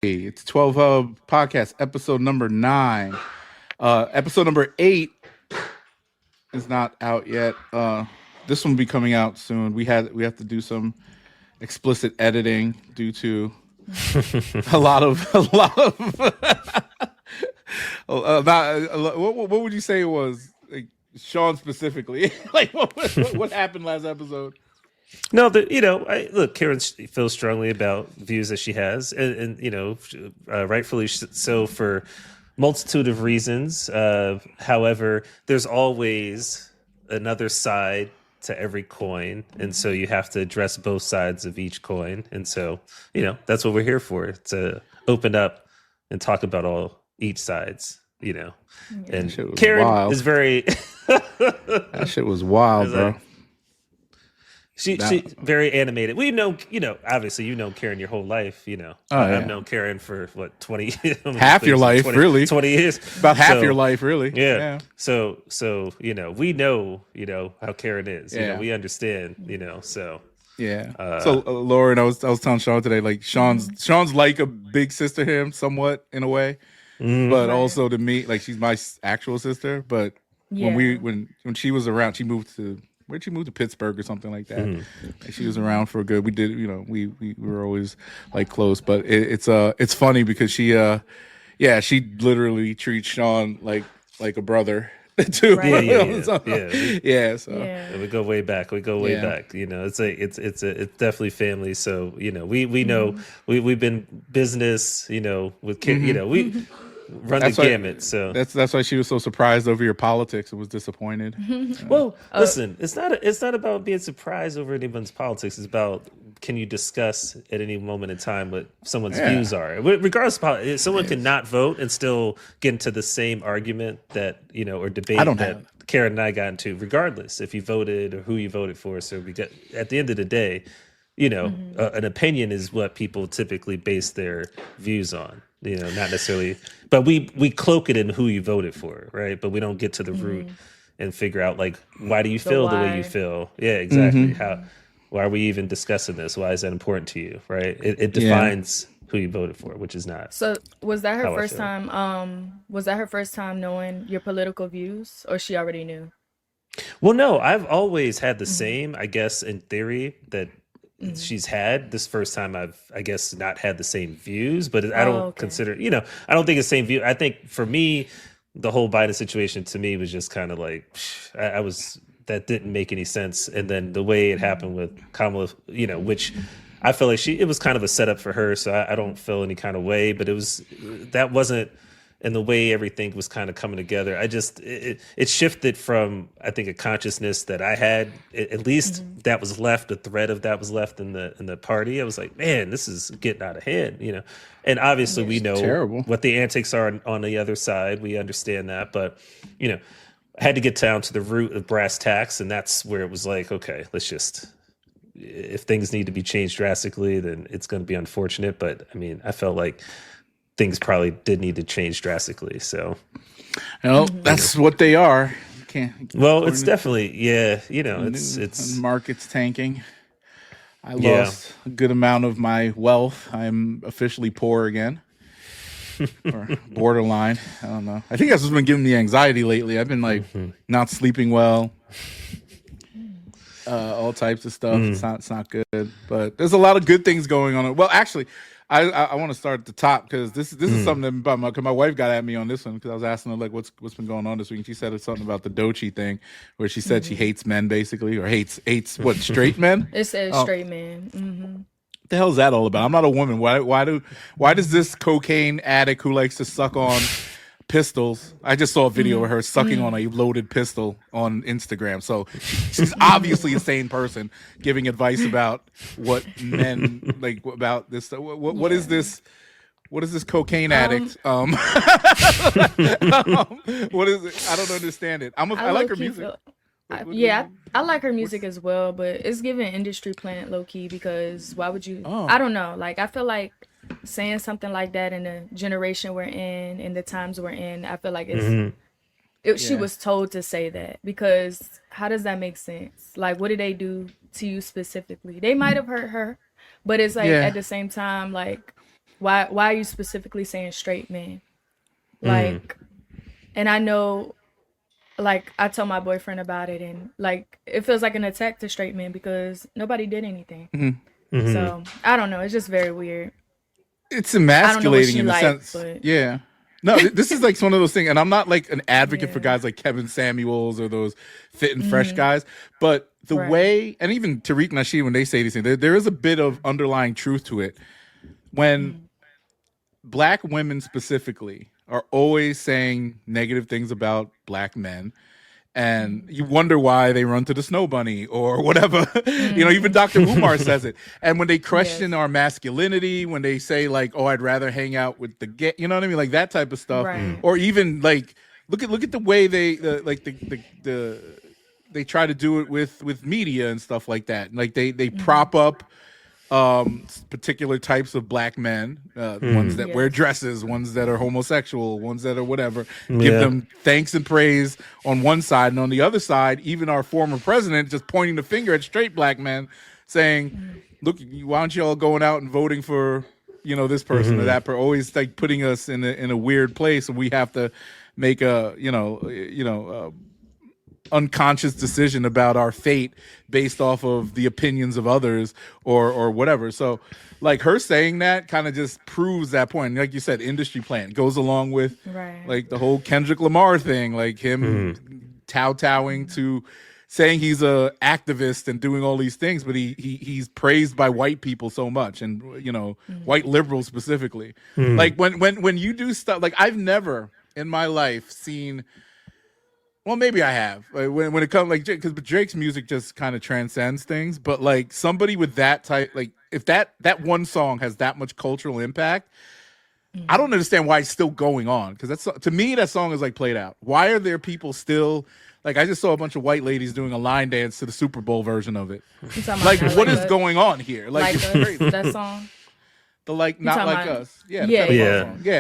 It's 12 Hub Podcast, episode number 9. Episode number 8 is not out yet. This one will be coming out soon. We have to do some explicit editing due to a lot of what would you say it was, like, Sean specifically? Like what happened last episode? No, look, Karen feels strongly about views that she has, and rightfully so for multitude of reasons. However, there's always another side to every coin, and so you have to address both sides of each coin. And so, that's what we're here for, to open up and talk about each sides. And Karen wild. is very. That shit was wild, bro. She's very animated. We know, obviously you've known Karen your whole life, I've known Karen for what, 20 half your life, 20 years. About half your life, really. Yeah. So, we know, how Karen is. We understand, so. Yeah. Lauren, I was telling Sean today, like Sean's like a big sister to him somewhat in a way. But also to me, like, she's my actual sister. But when she was around, where'd she move to Pittsburgh or something like that? And she was around for a good. We did, we were always like close. But it's funny because she literally treats Sean like a brother too. Right. Yeah. So we go way back. Back. It's definitely family. So we know we've been business. With kids. We run the gamut. So that's why she was so surprised over your politics and was disappointed. Well, listen, it's not about being surprised over anyone's politics. It's about, can you discuss at any moment in time what someone's views are, regardless of how someone can not vote and still get into the same argument that or debate that Karen and I got into, regardless if you voted or who you voted for. So we get, at the end of the day, an opinion is what people typically base their views on. Not necessarily, but we cloak it in who you voted for, right? But we don't get to the root and figure out, like, why do you feel the way you feel? Yeah, exactly. Why are we even discussing this? Why is that important to you, right? It defines who you voted for, which is not. So was that her first time? Was that her first time knowing your political views, or she already knew? Well, no, I've always had the same, I guess, in theory, that she's had. This first time I've, I guess, not had the same views, but I don't consider, I don't think it's the same view. I think for me, the whole Biden situation to me was just kind of like, that didn't make any sense. And then the way it happened with Kamala, which I feel like it was kind of a setup for her. So I don't feel any kind of way, but that wasn't, and the way everything was kind of coming together, it shifted from, I think, a consciousness that I had, at least that was left, a thread of that was left in the party. I was like, man, this is getting out of hand, And obviously we know what the antics are on the other side. We understand that, but, I had to get down to the root of brass tacks, and that's where it was like, okay, if things need to be changed drastically, then it's going to be unfortunate. But I mean, I felt like things probably did need to change drastically. So, that's what they are. You can't it's definitely, it's market's tanking. I lost a good amount of my wealth. I'm officially poor again, or borderline. I don't know. I think that's what's been giving me anxiety lately. I've been like not sleeping well. All types of stuff. It's not good, but there's a lot of good things going on. Well, actually, I want to start at the top, because this is something that my wife got at me on this one, because I was asking her, like, what's been going on this week. And she said it's something about the Doechii thing, where she said she hates men, basically, or hates what, straight men. It says straight men. What the hell is that all about? I'm not a woman. Why does this cocaine addict who likes to suck on pistols? I just saw a video of her sucking on a loaded pistol on Instagram. So she's obviously a sane person giving advice about what men like about this. What is this? What is this cocaine addict? What is it? I don't understand it. I like her music. I like her music as well, but it's giving industry plant low key, because why would you? I don't know. Like, I feel like saying something like that in the generation we're in the times we're in, I feel like she was told to say that, because how does that make sense? Like, what did they do to you specifically? They might have hurt her, but it's like at the same time, like, why are you specifically saying straight men? Like, and I know, like, I told my boyfriend about it, and like, it feels like an attack to straight men because nobody did anything. So I don't know. It's just very weird. It's emasculating in a sense. But... Yeah. No, this is like one of those things, and I'm not like an advocate for guys like Kevin Samuels or those fit and fresh guys, but the way, and even Tariq Nasheed, when they say these things, there is a bit of underlying truth to it. When black women specifically are always saying negative things about black men, and you wonder why they run to the snow bunny or whatever. You know, even Dr. Umar says it. And when they question our masculinity, when they say like, "Oh, I'd rather hang out with the gay," you know what I mean, like that type of stuff. Or even like, look at the way they they try to do it with media and stuff like that. Like they prop up particular types of black men, ones that wear dresses, ones that are homosexual, ones that are whatever, give them thanks and praise on one side, and on the other side, even our former president just pointing the finger at straight black men, saying, "Look, why aren't you all going out and voting for, you know, this person or that person?" Always like putting us in a weird place, and we have to make a unconscious decision about our fate based off of the opinions of others or whatever. So like her saying that kind of just proves that point. Like you said, industry plant goes along with like the whole Kendrick Lamar thing, like him kowtowing to saying he's a activist and doing all these things, but he's praised by white people so much, and you know, white liberals specifically. Like when you do stuff, like I've never in my life seen, well, maybe I have. Like when it comes, like, because Drake's music just kind of transcends things. But like somebody with that type, like if that one song has that much cultural impact, I don't understand why it's still going on. Because that's, to me, that song is like played out. Why are there people still, like, I just saw a bunch of white ladies doing a line dance to the Super Bowl version of it. Like, what is going on here? Like that song. The like not like us, yeah.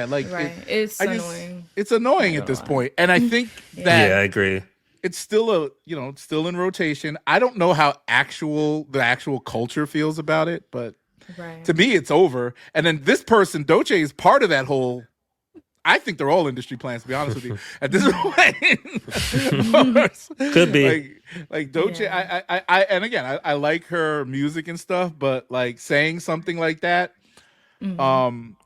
Like it's annoying. It's annoying at this point, and I think that I agree. It's still it's still in rotation. I don't know how the actual culture feels about it, but to me, it's over. And then this person, Doechii, is part of that whole. I think they're all industry plants, to be honest with you. At this point, could be like Doechii. I and again, I like her music and stuff, but like saying something like that. And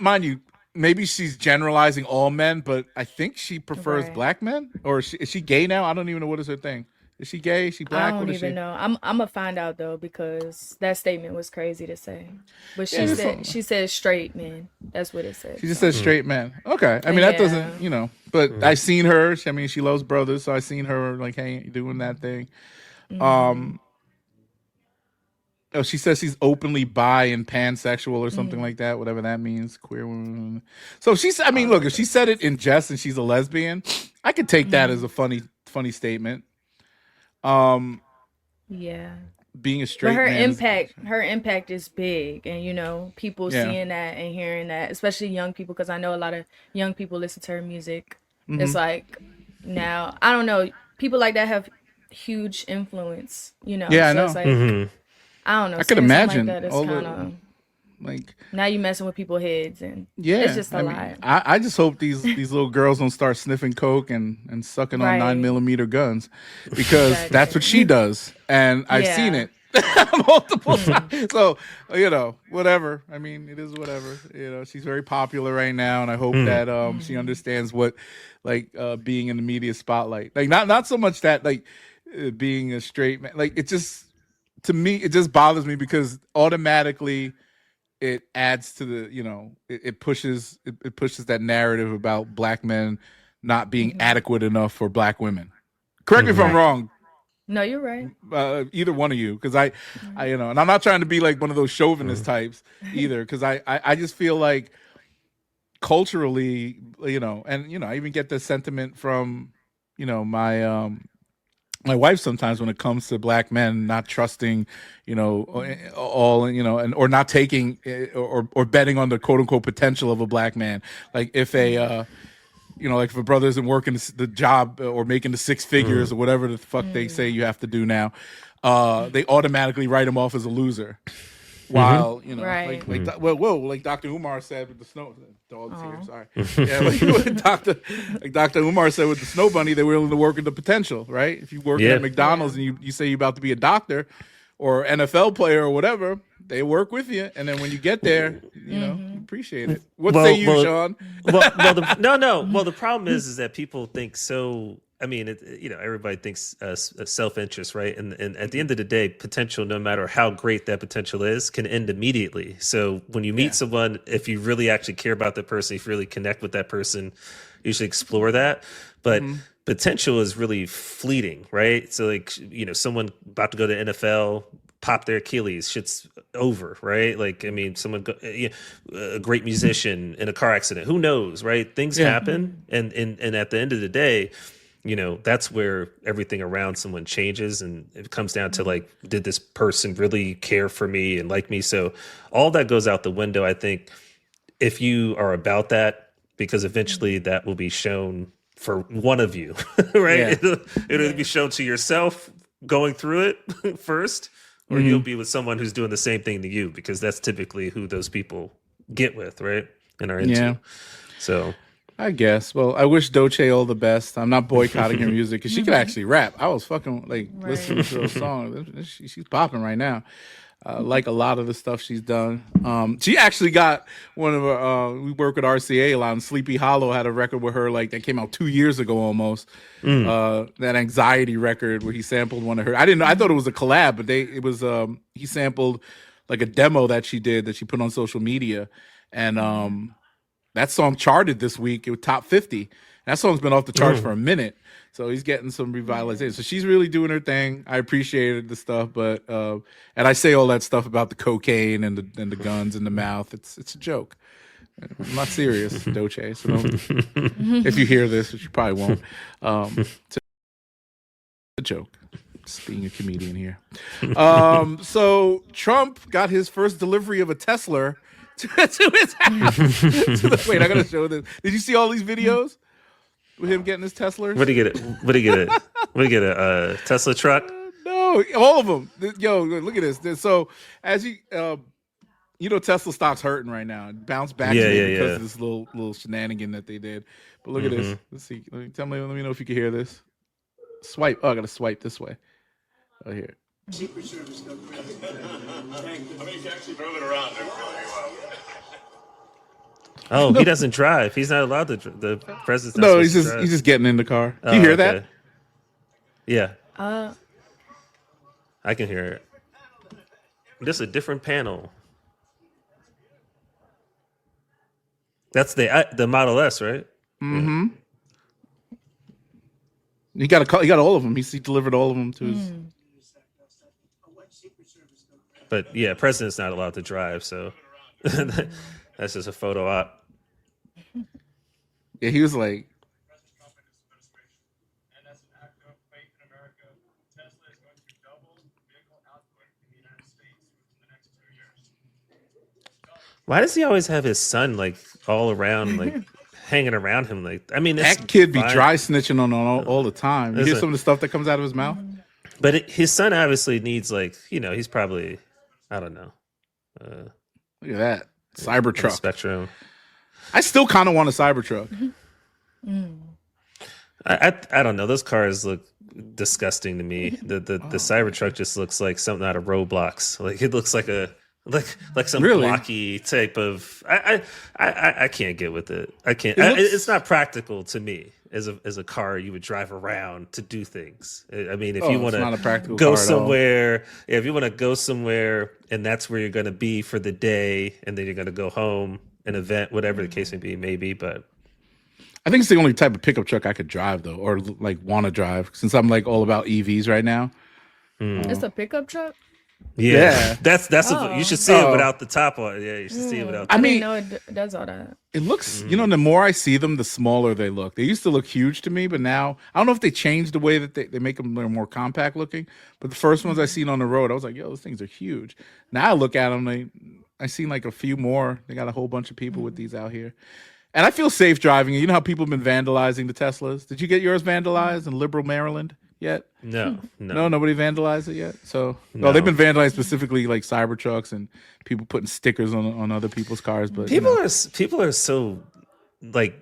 mind you, maybe she's generalizing all men, but I think she prefers black men. Or is she gay now? I don't even know what is her thing. Is she gay? Is she black? I don't even know. I'm gonna find out though, because that statement was crazy to say. But she said straight men. That's what it said. She just said straight men. Okay. I mean that doesn't, but I seen her. I mean, she loves brothers, so I seen her like, hey, doing that thing. Oh, she says she's openly bi and pansexual or something like that, whatever that means, queer woman. So I mean, look, if she said it in jest and she's a lesbian, I could take that as a funny statement. Being a straight man. Her impact is big, and people seeing that and hearing that, especially young people, because I know a lot of young people listen to her music. It's like, now, I don't know, people like that have huge influence, Yeah, so I know. It's like, I don't know. I could imagine like that. It's kind of like, now you messing with people's heads, and it's just a lot. I just hope these little girls don't start sniffing coke and sucking on 9mm guns, because that's what she does, and I've seen it multiple times. So whatever. I mean, it is whatever. She's very popular right now, and I hope that she understands what being in the media spotlight. Like not so much that being a straight man. Like it just. To me, it just bothers me because automatically it adds to the, it pushes that narrative about black men not being adequate enough for black women. Correct me if I'm wrong. No, you're right. Either one of you, because I and I'm not trying to be like one of those chauvinist types either, because I just feel like culturally, and I even get the sentiment from my wife sometimes when it comes to black men not trusting, all, or not taking or betting on the quote unquote potential of a black man. Like if like if a brother isn't working the job or making the six figures or whatever the fuck they say you have to do now, they automatically write him off as a loser. while Right. like Dr. Umar said with the snow dogs here. Sorry, yeah, like what Dr. Umar said with the snow bunny, they were willing to work with the potential, right? If you work at McDonald's and you say you're about to be a doctor or NFL player or whatever, they work with you, and then when you get there, you appreciate it. What say you, Sean? The problem is that people think so. I mean, everybody thinks self-interest, right? And at the end of the day, potential, no matter how great that potential is, can end immediately. So when you meet someone, if you really actually care about that person, if you really connect with that person, you should explore that. But potential is really fleeting, right? So like, someone about to go to NFL, pop their Achilles, shit's over, right? Like, I mean, a great musician in a car accident, who knows, right? Things happen. And at the end of the day, that's where everything around someone changes, and it comes down to like, did this person really care for me and like me? So all that goes out the window, I think, if you are about that, because eventually that will be shown for one of you, right? Yeah. It'll be shown to yourself going through it first, or you'll be with someone who's doing the same thing to you, because that's typically who those people get with, right? And are into. Yeah. So I guess. Well, I wish Doechii all the best. I'm not boycotting her music because she could actually rap. I was fucking listening to her song. She's popping right now. Like a lot of the stuff she's done. She actually got one of her. We work with RCA a lot. And Sleepy Hollow had a record with her that came out 2 years ago almost. That Anxiety record where he sampled one of her. I didn't know. I thought it was a collab, but he sampled like a demo that she did that she put on social media, and that song charted this week. It was top 50. That song's been off the charts for a minute. So he's getting some revitalization. So she's really doing her thing. I appreciated the stuff, but and I say all that stuff about the cocaine and the guns in the mouth. It's a joke. I'm not serious, Doechii. So if you hear this, which you probably won't, it's a joke. Just being a comedian here. So Trump got his first delivery of a Teslur to his house. Wait, I gotta show this. Did you see all these videos with him getting his Teslurs? What do you get? A Tesla truck? No, all of them. Yo, look at this. So as Tesla stock's hurting right now. It bounced back because of this little shenanigan that they did. But look at this. Let's see. Let me know if you can hear this. Swipe. Oh, I gotta swipe this way. Oh, here. Secret Service got I mean, you can actually move it around. Oh, he doesn't drive. He's not allowed to. The president's not No, supposed to drive. he's just getting in the car. Do you hear that? Yeah. I can hear it. Just a different panel. That's the Model S, right? Mm-hmm. He got all of them. He delivered all of them to his. But yeah, president's not allowed to drive, so that's just a photo op. Yeah, he was like. And as an act of faith in America, Tesla is going to double vehicle output in the United States within the next 2 years. Why does he always have his son like all around, like hanging around him? Like, I mean, that kid be dry snitching on all the time. You hear some of the stuff that comes out of his mouth. But his son obviously needs he's probably, I don't know. Look at that Cybertruck spectrum. I still kind of want a Cybertruck. I don't know. Those cars look disgusting to me. The Cybertruck just looks like something out of Roblox. Like it looks like some blocky type of. I can't get with it. I can't. It's not practical to me as a car you would drive around to do things. I mean, if you want to go somewhere, if you want to go somewhere, and that's where you're going to be for the day, and then you're going to go home, an event, whatever the case may be, maybe. But I think it's the only type of pickup truck I could drive though, or like want to drive, since I'm like all about EVs right now. It's a pickup truck. Yeah. That's you should see it without the top on. Yeah, you should see it without. I didn't know it does all that. It looks, the more I see them, the smaller they look. They used to look huge to me, but now I don't know if they changed the way that they make them more compact looking. But the first ones I seen on the road, I was like, yo, those things are huge. Now I look at them, I seen like a few more. They got a whole bunch of people with these out here. And I feel safe driving. You know how people have been vandalizing the Teslas? Did you get yours vandalized in Liberal, Maryland? yet? No. No, nobody vandalized it yet. So, No. they've been vandalized specifically like Cybertrucks and people putting stickers on other people's cars. But people are so like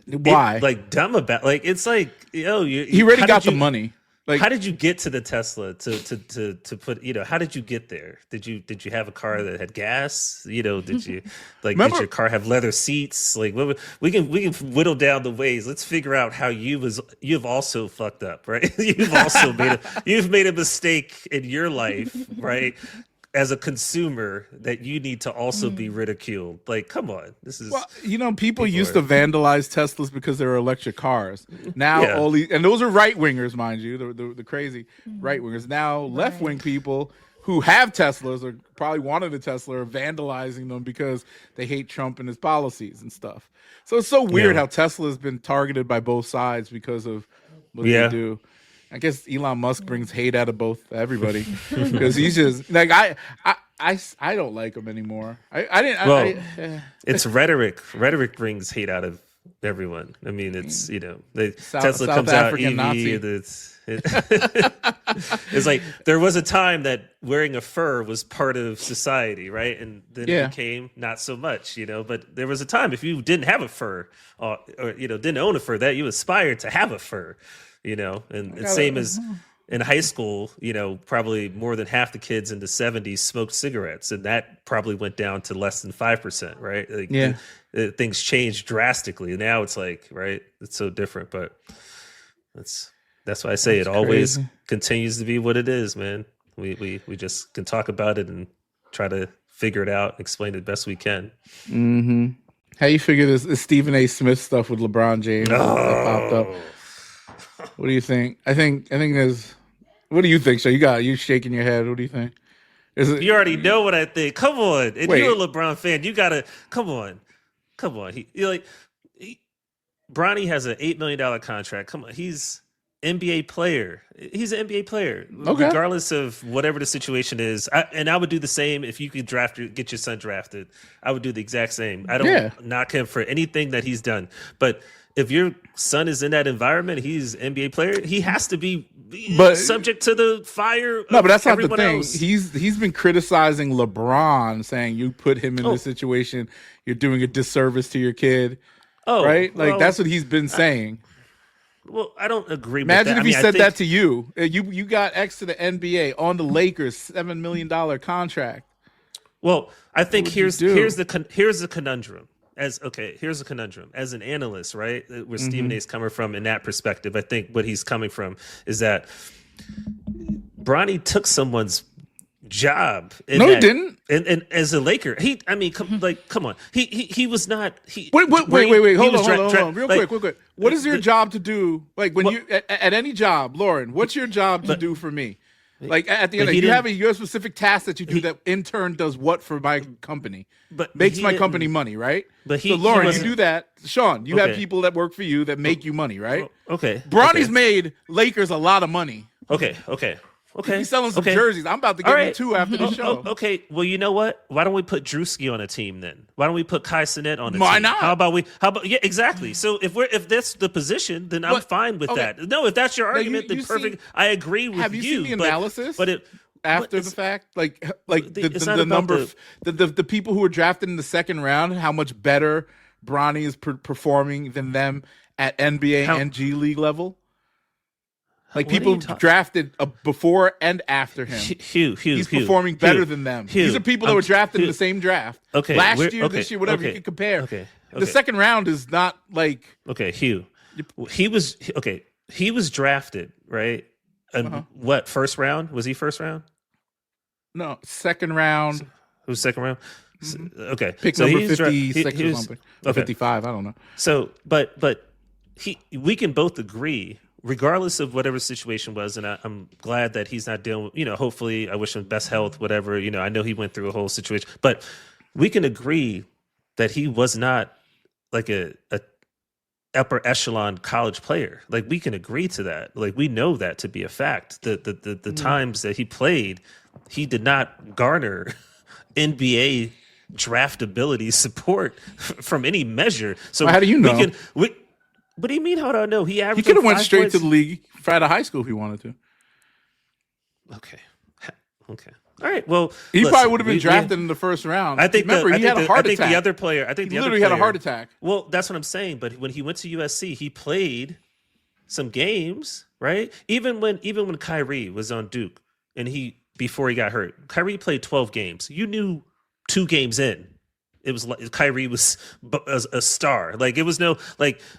why? like dumb about like it's like he already got the money. Like, how did you get to the Tesla to put, how did you get there? Did you have a car that had gas? Did you did your car have leather seats? Like, we can whittle down the ways. Let's figure out how you've also fucked up, right? You've made a mistake in your life, right? As a consumer, that you need to also be ridiculed. Like, come on, this is people used to vandalize Teslas because they were electric cars. Now and those are right wingers, mind you, the crazy right wingers. Now left wing people who have Teslas or probably wanted a Tesla are vandalizing them because they hate Trump and his policies and stuff. So it's so weird how Tesla has been targeted by both sides because of what they do. I guess Elon Musk brings hate out of everybody because he's just like I don't like him anymore. It's rhetoric. Rhetoric brings hate out of everyone. I mean, it's Tesla comes out EV. Nazi. It's like there was a time that wearing a fur was part of society, right? And then it became not so much, But there was a time if you didn't have a fur or didn't own a fur, that you aspired to have a fur. And same as in high school, probably more than half the kids in the 70s smoked cigarettes, and that probably went down to less than 5%, right? Like, things changed drastically. Now it's like, right, it's so different, but that's why I say it always continues to be what it is, man. We just can talk about it and try to figure it out, explain it the best we can. Mm-hmm. How you figure this Stephen A. Smith stuff with LeBron James that popped up? What do you think? I think there's. What do you think, Shay? You shaking your head. What do you think? You already know what I think. Come on, if you're a LeBron fan, you gotta come on. Bronny has an $8 million contract. Come on, he's NBA player. He's an NBA player, regardless of whatever the situation is. I would do the same if you could get your son drafted. I would do the exact same. I don't knock him for anything that he's done, but if your son is in that environment, he's an NBA player, he has to be subject to the fire. No, but that's not the thing. Else. He's been criticizing LeBron, saying you put him in this situation, you're doing a disservice to your kid. Right? Like that's what he's been saying. I don't agree with that. Imagine if he said that to you. You got X to the NBA on the Lakers, $7 million contract. Well, I think here's the conundrum. Here's a conundrum. As an analyst, right, where Stephen A. is coming from in that perspective, I think what he's coming from is that Bronny took someone's job. He didn't. And as a Laker, come on. He was not. Wait. Hold on. Real quick. What is your job to do? Like when you at any job, Lauren? What's your job to do for me? Like at the end, you have a specific task that you do. That intern does what for my company? But makes my company money, right? So Lauren, you do that. Sean, you have people that work for you that make you money, right? Okay. Bronny's made Lakers a lot of money. Okay. He's selling some jerseys. I'm about to get him two after the show. Okay. Well, you know what? Why don't we put Doecii on a team then? Why don't we put Kai Cenat on a team? Why not? How about yeah, exactly. So if that's the position, then I'm fine with that. No, if that's your argument, then perfect. I agree with you. Have you seen the analysis? After the fact, like the number of the people who were drafted in the second round, how much better Bronny is performing than them at NBA and G League level. Like people drafted before and after him. He's performing better than them. These are people that were drafted in the same draft. Okay, last year, this year, whatever you can compare. Okay. The second round is not like Hugh. He was drafted, right? And what, first round? Was he first round? No, second round. Who's second round? Okay, pick number 56 or something. Or 55, I don't know. So, but we can both agree, regardless of whatever the situation was, and I'm glad that he's not dealing with, hopefully I wish him best health, whatever, I know he went through a whole situation, but we can agree that he was not like a upper echelon college player. Like we can agree to that. Like we know that to be a fact. The times that he played, he did not garner NBA draftability support from any measure. So how do you know? What do you mean? How do I know? He averaged. He could have went 5 straight points. to the league, right out of high school if he wanted to. Okay. All right. Well, he probably would have been drafted in the first round. I think. Remember, he had a heart attack. The other player. I think he the literally other had a heart attack. Well, that's what I'm saying. But when he went to USC, he played some games, right? Even when Kyrie was on Duke and before he got hurt, Kyrie played 12 games. You knew 2 games in. It was like Kyrie was a star. Like it was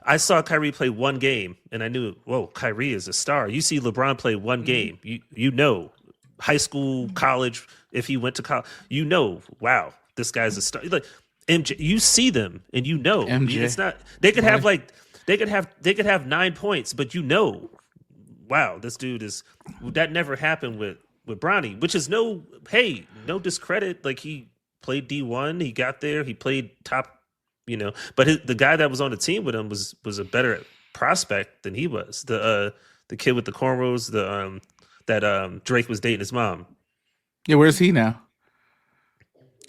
I saw Kyrie play 1 game and I knew, whoa, Kyrie is a star. You see LeBron play 1 game. You know, high school, college, if he went to college, you know, wow, this guy's a star. Like MJ, you see them and you know, MJ. It's not, they could have they could have 9 points, but you know, wow, this dude that never happened with Bronny, which is no discredit. Like he played D1, he got there, he played top, but the guy that was on the team with him was a better prospect than he was. The kid with the cornrows, that Drake was dating his mom. Yeah, where's he now?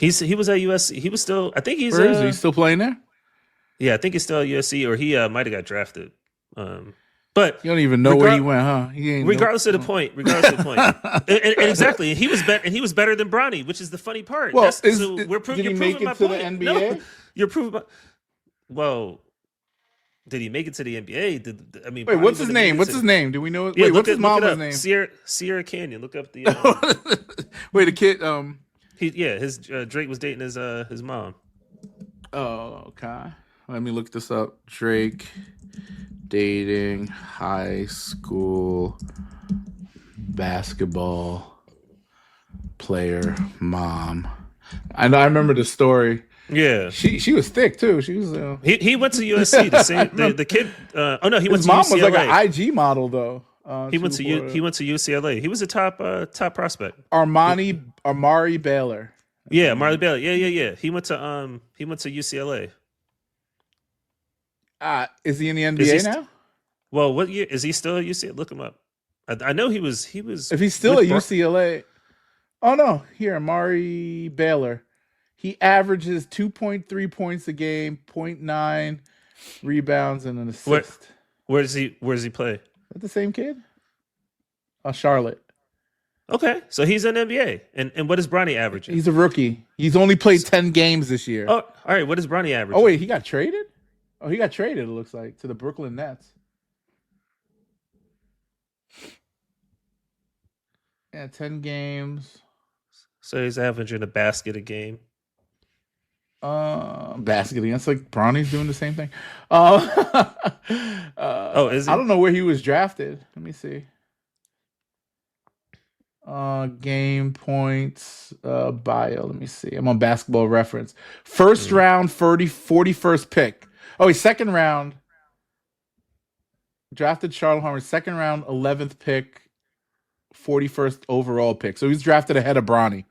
He was at USC. He was still, I think Where is he? Still playing there? Yeah, I think he's still at USC, or he might have got drafted. But you don't even know where he went, huh? Regardless of the point, and exactly, he was better than Bronny, which is the funny part. Well, did he make it to the NBA? No, you're proving. Well, did he make it to the NBA? Wait, Bronny, what's his name? What's his name? Do we know? Yeah, what's his mama's name? Sierra Canyon. Look up the. Wait, the kid. His Drake was dating his mom. Oh, okay. Let me look this up. Drake dating high school basketball player mom. I know. I remember the story. Yeah, she was thick too. She was. He went to USC. The kid. Oh no, he went to UCLA. His mom was like an IG model though. He went to UCLA. He was a top prospect. Amari Baylor. Yeah, Marley Bailey. Yeah. He went to UCLA. Is he in the NBA now? Well, what year is he still at UCLA? Look him up. I know he was. If he's still at UCLA, oh no, here Amari Baylor. He averages 2.3 points a game, 0.9 rebounds, and an assist. Where does he play? Is that the same kid? Charlotte. Okay, so he's in NBA. And what is Bronny averaging? He's a rookie. He's only played 10 games this year. Oh, all right. What is Bronny averaging? Oh, wait, he got traded? Oh, he got traded, it looks like, to the Brooklyn Nets. Yeah, 10 games. So he's averaging a basket a game. Basketing. That's like Bronny's doing the same thing. Is he? I don't know where he was drafted. Let me see. Game points, bio. Let me see. I'm on Basketball Reference. First round, 41st pick. Oh, he's second round. Drafted Charlotte Hornets. Second round, 11th pick, 41st overall pick. So he's drafted ahead of Bronny.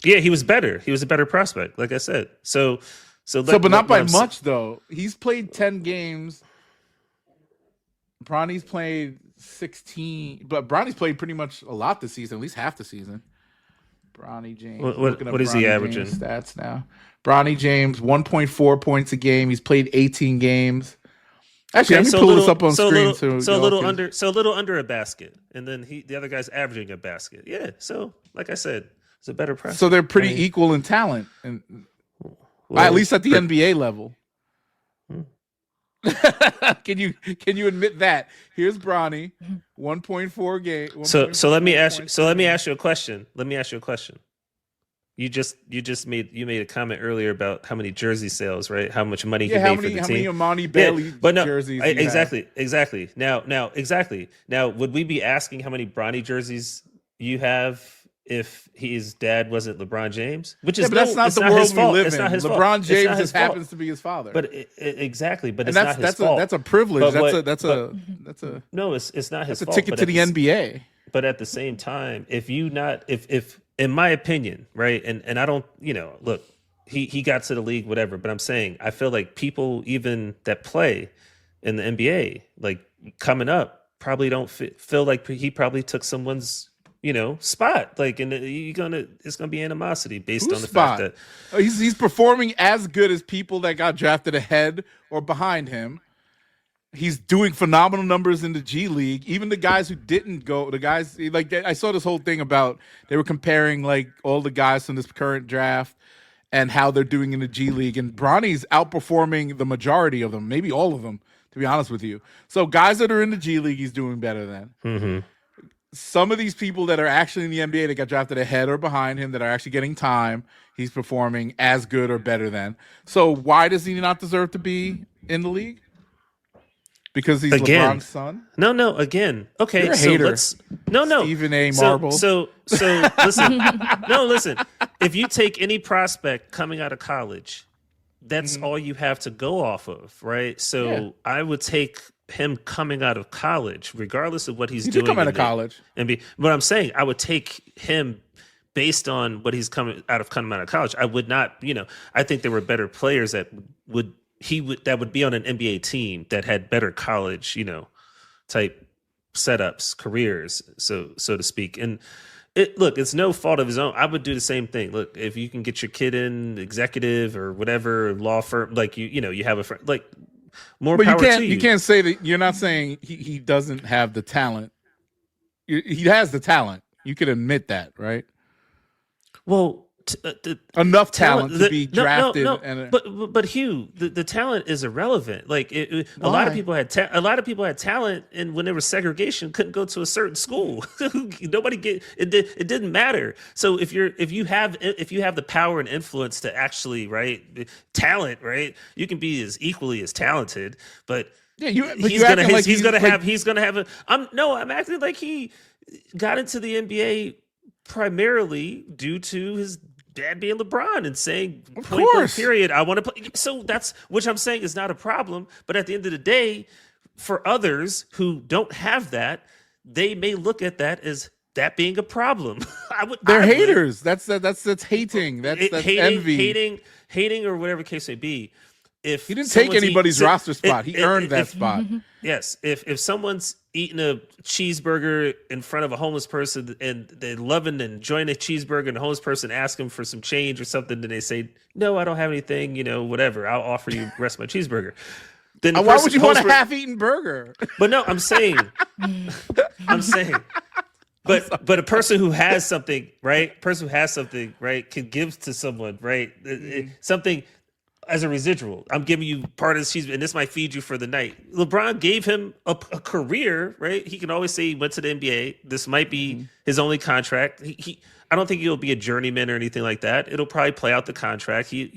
Yeah, he was better. He was a better prospect, like I said. But not by much though. He's played 10 games. Bronny's played 16, but Bronny's played pretty much a lot this season, at least half the season. Bronny James. What is he averaging? Stats now. Bronny James, 1.4 points a game. He's played 18 games. Actually, let me pull this up on screen. So a little under a basket, and then the other guy's averaging a basket. Yeah. So like I said, it's a better prospect. So they're pretty equal in talent, and at least at the NBA level. Can you admit that? Here's Bronny, 1.4 game. So let me ask you a question. You made a comment earlier about how many jersey sales, right? How much money he made for the team. How many Amani Bailey jerseys? Exactly. Now, would we be asking how many Bronny jerseys you have if his dad wasn't LeBron James? Which is that's not the world we live in. LeBron James just happens to be his father. But exactly, but and it's not his fault. That's a privilege. That's a no. It's not his fault. It's a ticket to the NBA. But at the same time, if in my opinion, right, and I don't, look, he got to the league, whatever. But I'm saying I feel like people even that play in the NBA, like coming up, probably don't feel like he probably took someone's spot, like, and it's gonna be animosity based on the fact that he's performing as good as people that got drafted ahead or behind him, He's doing phenomenal numbers in the G League. Even the guys who didn't go, the guys like I saw this whole thing about they were comparing like all the guys from this current draft and how they're doing in the G League, and Bronny's outperforming the majority of them, maybe all of them, to be honest with you. So guys that are in the G League, he's doing better than. Mm-hmm. Some of these people that are actually in the NBA that got drafted ahead or behind him that are actually getting time, he's performing as good or better than. So why does he not deserve to be in the league? Because he's LeBron's son? No, again. Okay, You're a so hater. let's no. Stephen A. Marble. So listen. Listen. If you take any prospect coming out of college, that's all you have to go off of, right? So I would take him coming out of college, regardless of what he's doing. He did come out of college. But I'm saying I would take him based on what he's coming out of college. I would not, I think there were better players that would be on an NBA team that had better college, type setups, careers, so to speak. And it's no fault of his own. I would do the same thing. Look, if you can get your kid in executive or whatever law firm, like you have a friend, like more but power to you. You can't say that. You're not saying he doesn't have the talent. He has the talent. You can admit that, right? Well, enough talent to be drafted. No. But Hugh, the talent is irrelevant. Like a lot of people had talent, and when there was segregation, couldn't go to a certain school. Nobody it didn't matter. So if you have the power and influence to actually talent, you can be as equally as talented. But he's gonna have. I'm acting like he got into the NBA primarily due to his dad being LeBron and saying point blank period, I want to play. So that's which I'm saying is not a problem. But at the end of the day, for others who don't have that, they may look at that as that being a problem. They're haters. That's hating. That's envy. Hating, or whatever the case may be. If he didn't take anybody's roster spot, he earned that spot. Yes, if someone's eating a cheeseburger in front of a homeless person and they're loving and enjoying a cheeseburger, and the homeless person asks them for some change or something, then they say, "No, I don't have anything. Whatever. I'll offer you the rest of my cheeseburger." Then why would you want a half-eaten burger? But no, I'm saying. But a person who has something, can give to someone, something as a residual. I'm giving you part of the cheese, and this might feed you for the night. LeBron gave him a career, right? He can always say he went to the NBA. This might be his only contract. I don't think he'll be a journeyman or anything like that. It'll probably play out the contract. He,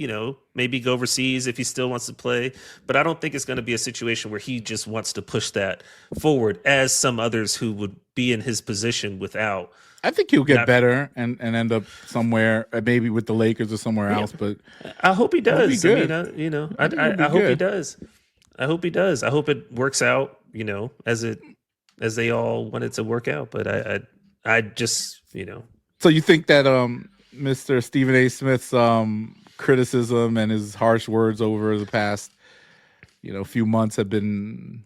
maybe go overseas if he still wants to play. But I don't think it's going to be a situation where he just wants to push that forward as some others who would be in his position without. I think he'll get better and end up somewhere, maybe with the Lakers or somewhere else. But I hope he does. I hope he does. I hope he does. I hope it works out, as they all want it to work out. But I just. So you think that Mr. Stephen A. Smith's criticism and his harsh words over the past, few months have been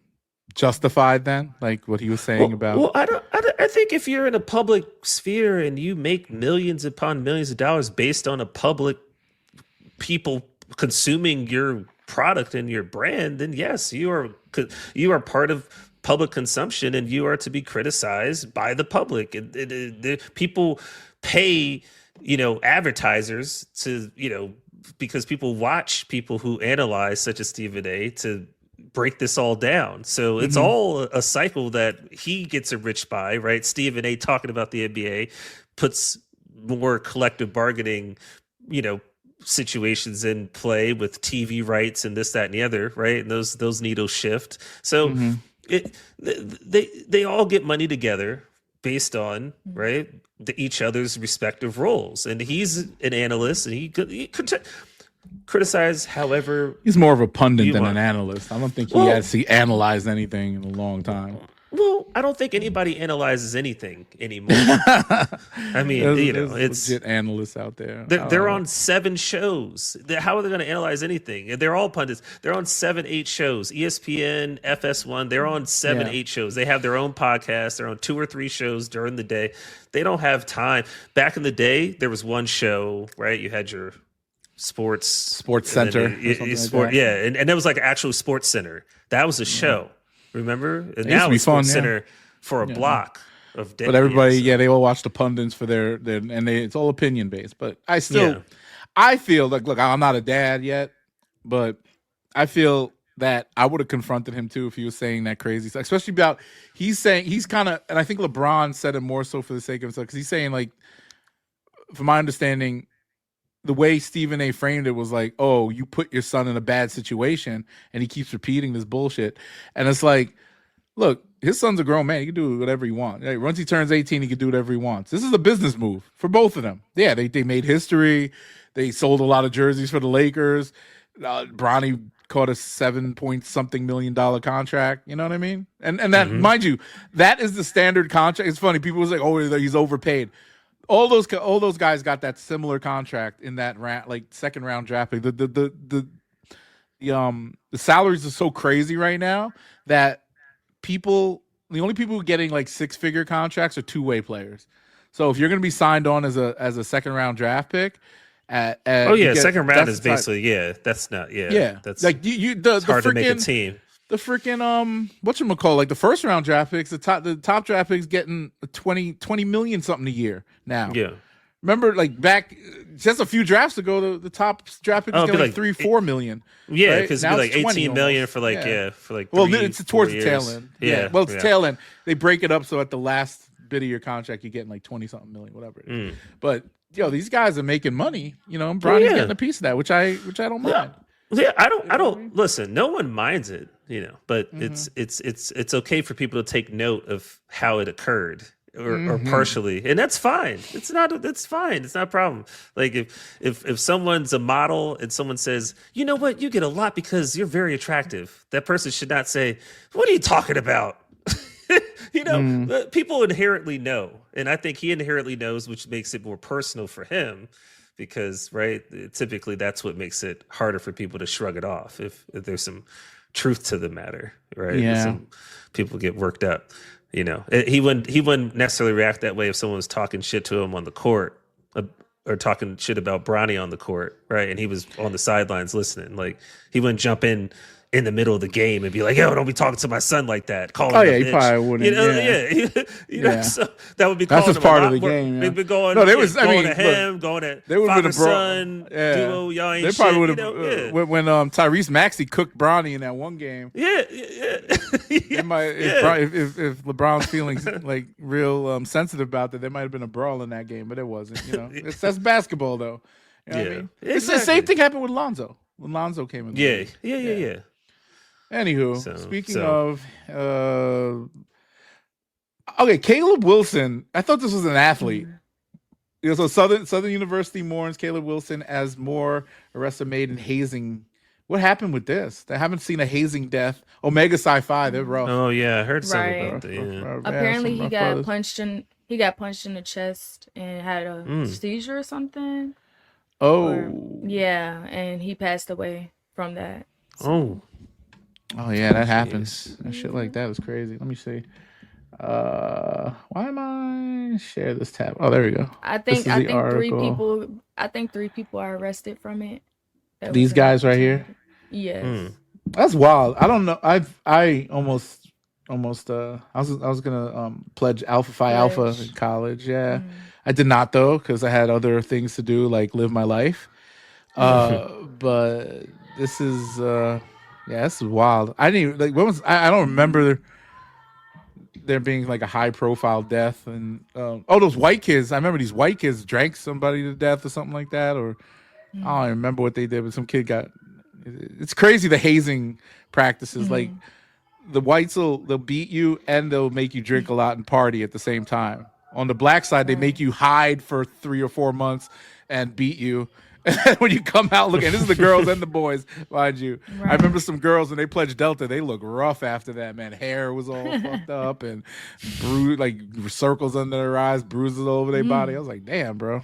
justified then? Like what he was saying about? Well, I think if you're in a public sphere and you make millions upon millions of dollars based on a public people consuming your product and your brand, then yes, you are part of public consumption and you are to be criticized by the public. People pay, advertisers to, because people watch people who analyze, such as Stephen A., to break this all down. So it's all a cycle that he gets enriched by, right? Stephen A. talking about the NBA puts more collective bargaining, situations in play with TV rights and this, that, and the other, right? And those needles shift. So they all get money together based on each other's respective roles. And he's an analyst, and he could criticize however he's more of a pundit than an analyst. I don't think he actually analyzed anything in a long time. Well, I don't think anybody analyzes anything anymore. I mean, it's legit analysts out there. They're on 7 shows. How are they going to analyze anything? They're all pundits. They're on 7, 8 shows. ESPN, FS1. They're on 7, 8 shows. They have their own podcasts. They're on 2 or 3 shows during the day. They don't have time. Back in the day, there was one show, right? You had your sports center, and that was like an actual sports center. That was a show. Remember? And It used now to be it's fun, Sports yeah. Center for a block of But everybody, so. they all watch the pundits for their and it's all opinion based. But I feel like, look, I'm not a dad yet, but I feel that I would have confronted him too if he was saying that crazy stuff, especially about he's kind of, and I think LeBron said it more so for the sake of himself because he's saying, like, from my understanding, the way Stephen A. framed it was like, oh, you put your son in a bad situation, and he keeps repeating this bullshit, and it's like, look, his son's a grown man. He can do whatever he wants. Like, once he turns 18, he can do whatever he wants. This is a business move for both of them. Yeah, they made history. They sold a lot of jerseys for the Lakers. Bronny caught a $7 million contract. You know what I mean? And that, mind you, that is the standard contract. It's funny. People was like, oh, he's overpaid. All those guys got that similar contract in that second round draft pick. The salaries are so crazy right now that the only people getting like 6-figure contracts are two-way players. So if you're going to be signed on as a second round draft pick, second round is basically that's not that's like it's hard to make a team. The freaking whatchamacallit, like the first round draft picks, the top draft picks getting 20 million something a year now. Yeah. Remember, like, back just a few drafts ago, the top draft pick was getting like 3-4 million. Yeah, because it'd be like 18 million for like for like 3, it's towards the tail end. Yeah. Well, it's tail end. They break it up so at the last bit of your contract you're getting like 20 something million, whatever it is. But these guys are making money. And Bronny's getting a piece of that, which I don't mind. Yeah, I don't listen. No one minds it, but it's okay for people to take note of how it occurred. Or partially, and that's fine. That's fine. It's not a problem. Like if someone's a model and someone says, you know what, you get a lot because you're very attractive, that person should not say, what are you talking about? People inherently know, and I think he inherently knows, which makes it more personal for him, because typically that's what makes it harder for people to shrug it off if there's some truth to the matter, right? Yeah. Some people get worked up. He wouldn't necessarily react that way if someone was talking shit to him on the court or talking shit about Bronny on the court, right? And he was on the sidelines listening. Like, he wouldn't jump in the middle of the game and be like, yo, don't be talking to my son like that. Call him a bitch. He probably wouldn't. So that would be that's calling just him part a of the lot game. They'd be going, going to him, going at father-son duo, y'all ain't they shit. Probably would have, when Tyrese Maxey cooked Bronny in that one game. They might, if LeBron's feeling like real sensitive about that, there might have been a brawl in that game, but it wasn't. That's basketball, though. You know what I mean? Exactly. It's the same thing happened with Lonzo. When Lonzo came in. Yeah. Anywho, speaking of, okay, Caleb Wilson. I thought this was an athlete. So Southern University mourns Caleb Wilson as more arrests are made in hazing. What happened with this? I haven't seen a hazing death. Omega Sci-Fi, they're rough. Oh yeah, I heard something about that. Yeah. Apparently, he got punched in the chest and had a seizure or something. Oh, and he passed away from that. So. Oh yeah, that happens. That shit like that was crazy. Let me see. Why am I share this tab? Oh, there we go. I think 3 people are arrested from it. These guys right here. Yes. That's wild. I don't know. I almost I was gonna pledge Alpha Phi Alpha in college. Yeah, I did not though because I had other things to do like live my life. But this is this is wild. I didn't even, like when was I don't remember there being like a high profile death and those white kids. I remember these white kids drank somebody to death or something like that, or I don't even remember what they did, but some kid got. It's crazy the hazing practices. Like the whites they'll beat you and they'll make you drink a lot and party at the same time. On the black side, they make you hide for 3 or 4 months and beat you. And when you come out looking, this is the girls and the boys, mind you. Right. I remember some girls when they pledged Delta, they look rough after that, man. Hair was all fucked up and like circles under their eyes, bruises all over their body. I was like, damn, bro.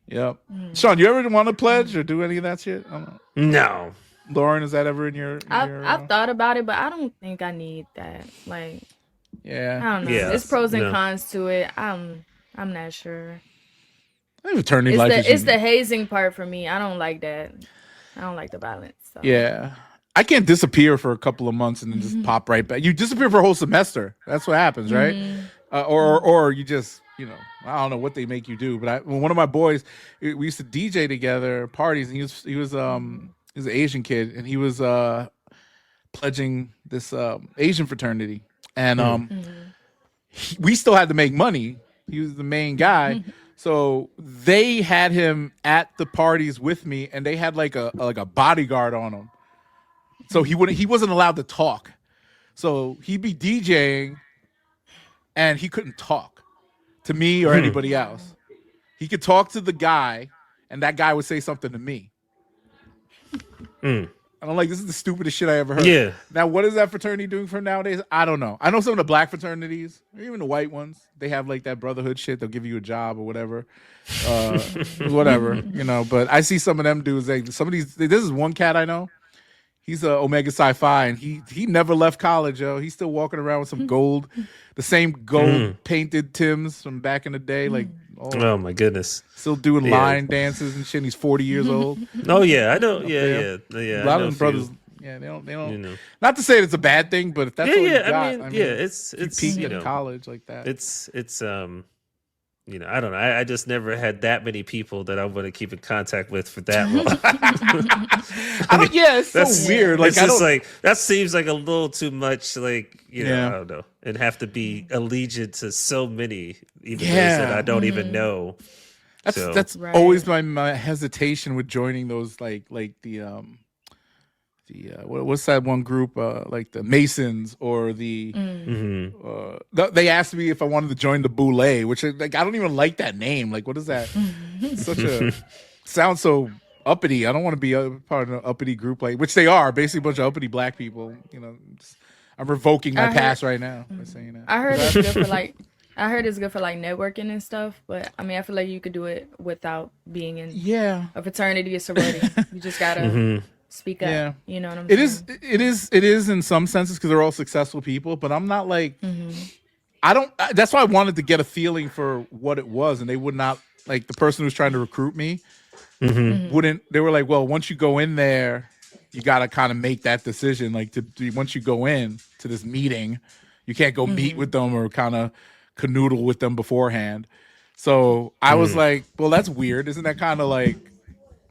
Yep. Sean, you ever want to pledge or do any of that shit? I don't know. No. Lauren, is that ever in your? I've thought about it, but I don't think I need that. Like, yeah, I don't know. Yeah. There's pros and cons to it. I'm not sure. I think fraternity it's life the hazing part for me. I don't like that. I don't like the violence. So. Yeah, I can't disappear for a couple of months and then just pop right back. You disappear for a whole semester. That's what happens, right? Or you just, I don't know what they make you do. But one of my boys, we used to DJ together parties, and he was an Asian kid, and he was pledging this Asian fraternity, and we still had to make money. He was the main guy. So they had him at the parties with me, and they had like a bodyguard on him. So he wasn't allowed to talk. So he'd be DJing, and he couldn't talk to me or anybody else. He could talk to the guy, and that guy would say something to me. And I'm like, this is the stupidest shit I ever heard. Yeah. Now, what is that fraternity doing for nowadays? I don't know. I know some of the black fraternities, or even the white ones, they have like that brotherhood shit. They'll give you a job or whatever. Whatever, But I see some of them dudes. This is one cat I know. He's a Omega Sci-Fi, and he never left college, yo. He's still walking around with some gold, the same gold painted Timbs from back in the day. Like, oh my goodness, still doing line dances and shit. And he's 40 years old. Oh yeah, I know. Yeah. A lot of them brothers. Yeah, they don't. Not to say it's a bad thing, but if that's all you got, I mean, it's peak in college like that. It's I don't know. I just never had that many people that I want to keep in contact with for that long. It's so weird. Like, it's just like that seems like a little too much. Like, I don't know, and have to be allegiant to so many, even those that I don't even know. That's always my hesitation with joining those like the what's that one group like the Masons or the they asked me if I wanted to join the Boule, which like I don't even like that name. Like, what is that? Such a sounds so uppity. I don't want to be a part of an uppity group, like, which they are basically a bunch of uppity black people. I'm revoking my past right now by saying that. I heard it's good for like networking and stuff, but I mean I feel like you could do it without being in a fraternity or sorority. You just gotta speak up. Yeah. You know what I'm saying? It is in some senses because they're all successful people, but I'm not like that's why I wanted to get a feeling for what it was, and they would not, like, the person who was trying to recruit me wouldn't. They were like, well, once you go in there, you got to kind of make that decision. Like, once you go in to this meeting, you can't go meet with them or kind of canoodle with them beforehand. So I was like, well, that's weird. Isn't that kind of like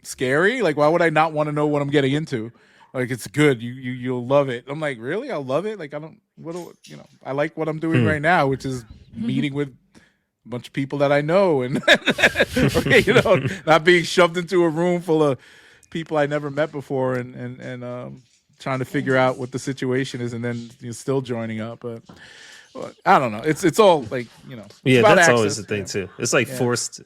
scary? Like, why would I not want to know what I'm getting into? Like, it's good. You'll love it. I'm like, really? I'll love it? Like, I like what I'm doing right now, which is meeting with a bunch of people that I know and not being shoved into a room full of people I never met before and trying to figure out what the situation is, and then still joining up. But I don't know. It's all like, Yeah, that's access. always the thing too. It's like forced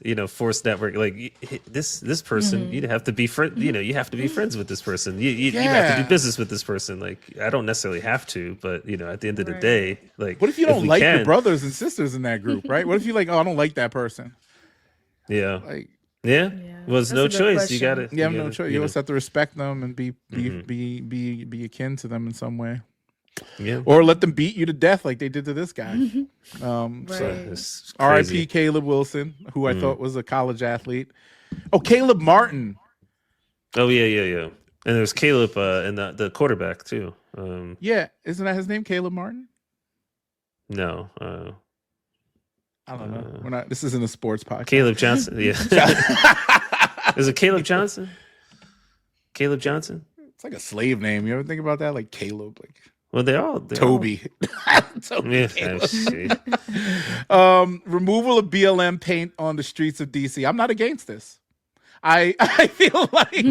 network. Like this person, you have to be you have to be friends with this person. You have to do business with this person. Like, I don't necessarily have to, but at the end of the day, like, what if you don't like your brothers and sisters in that group, right? What if you like, I don't like that person? Yeah. Like, yeah. Well, it's no choice. Question. You gotta. You have no choice. You always have to respect them and be akin to them in some way. Yeah. Or let them beat you to death like they did to this guy. So R.I.P. Caleb Wilson, who I thought was a college athlete. Oh, Caleb Martin. Oh yeah. And there's Caleb and the quarterback too. Yeah, isn't that his name, Caleb Martin? No. I don't know. We're not. This isn't a sports podcast. Caleb Johnson. Yeah. Is it Caleb Johnson? Caleb Johnson. It's like a slave name. You ever think about that? Like Caleb. Like. Well, they're all Toby. Toby. Removal of BLM paint on the streets of DC. I'm not against this. I feel like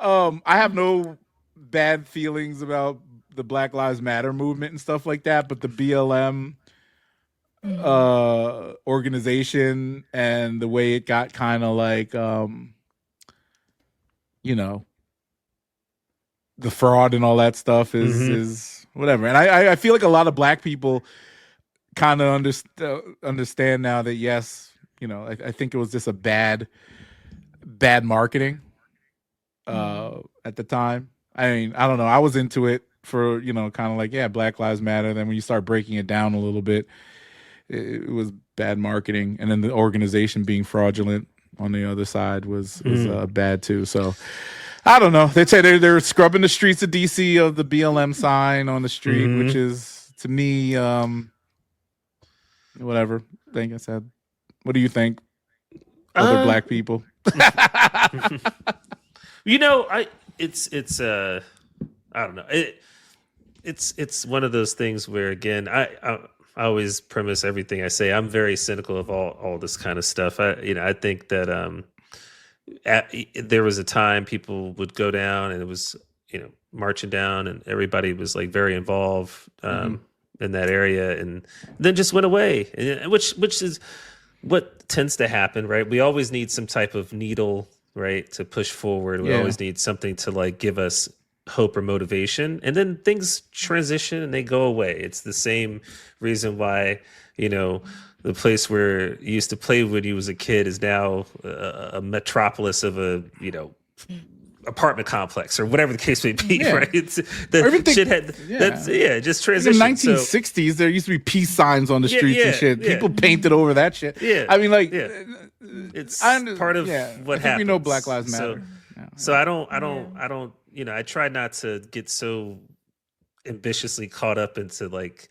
I have no bad feelings about the Black Lives Matter movement and stuff like that, but the BLM organization and the way it got kind of like the fraud and all that stuff is whatever. And I feel like a lot of black people kind of understand now that, yes, I think it was just a bad marketing at the time. I mean, I don't know. I was into it for, kind of like, yeah, Black Lives Matter. Then when you start breaking it down a little bit, it was bad marketing. And then the organization being fraudulent on the other side was bad too. So I don't know. They say they're scrubbing the streets of DC of the BLM sign on the street, which is to me, whatever. Thing I said. What do you think? Other black people. You know, it's I don't know. It's one of those things where, again, I always premise everything I say. I'm very cynical of all this kind of stuff. I think that there was a time people would go down and it was, marching down and everybody was like very involved in that area, and then just went away, which is what tends to happen, right? We always need some type of needle, right, to push forward. We always need something to like give us hope or motivation, and then things transition and they go away. It's the same reason why, the place where you used to play when you was a kid is now a metropolis of a, apartment complex or whatever the case may be, right? It's the shithead. That's just transition. In the 1960s, there used to be peace signs on the streets and shit. People painted over that shit. I mean, like, it's part of what happens. We know Black Lives Matter. So I don't. I try not to get so ambitiously caught up into like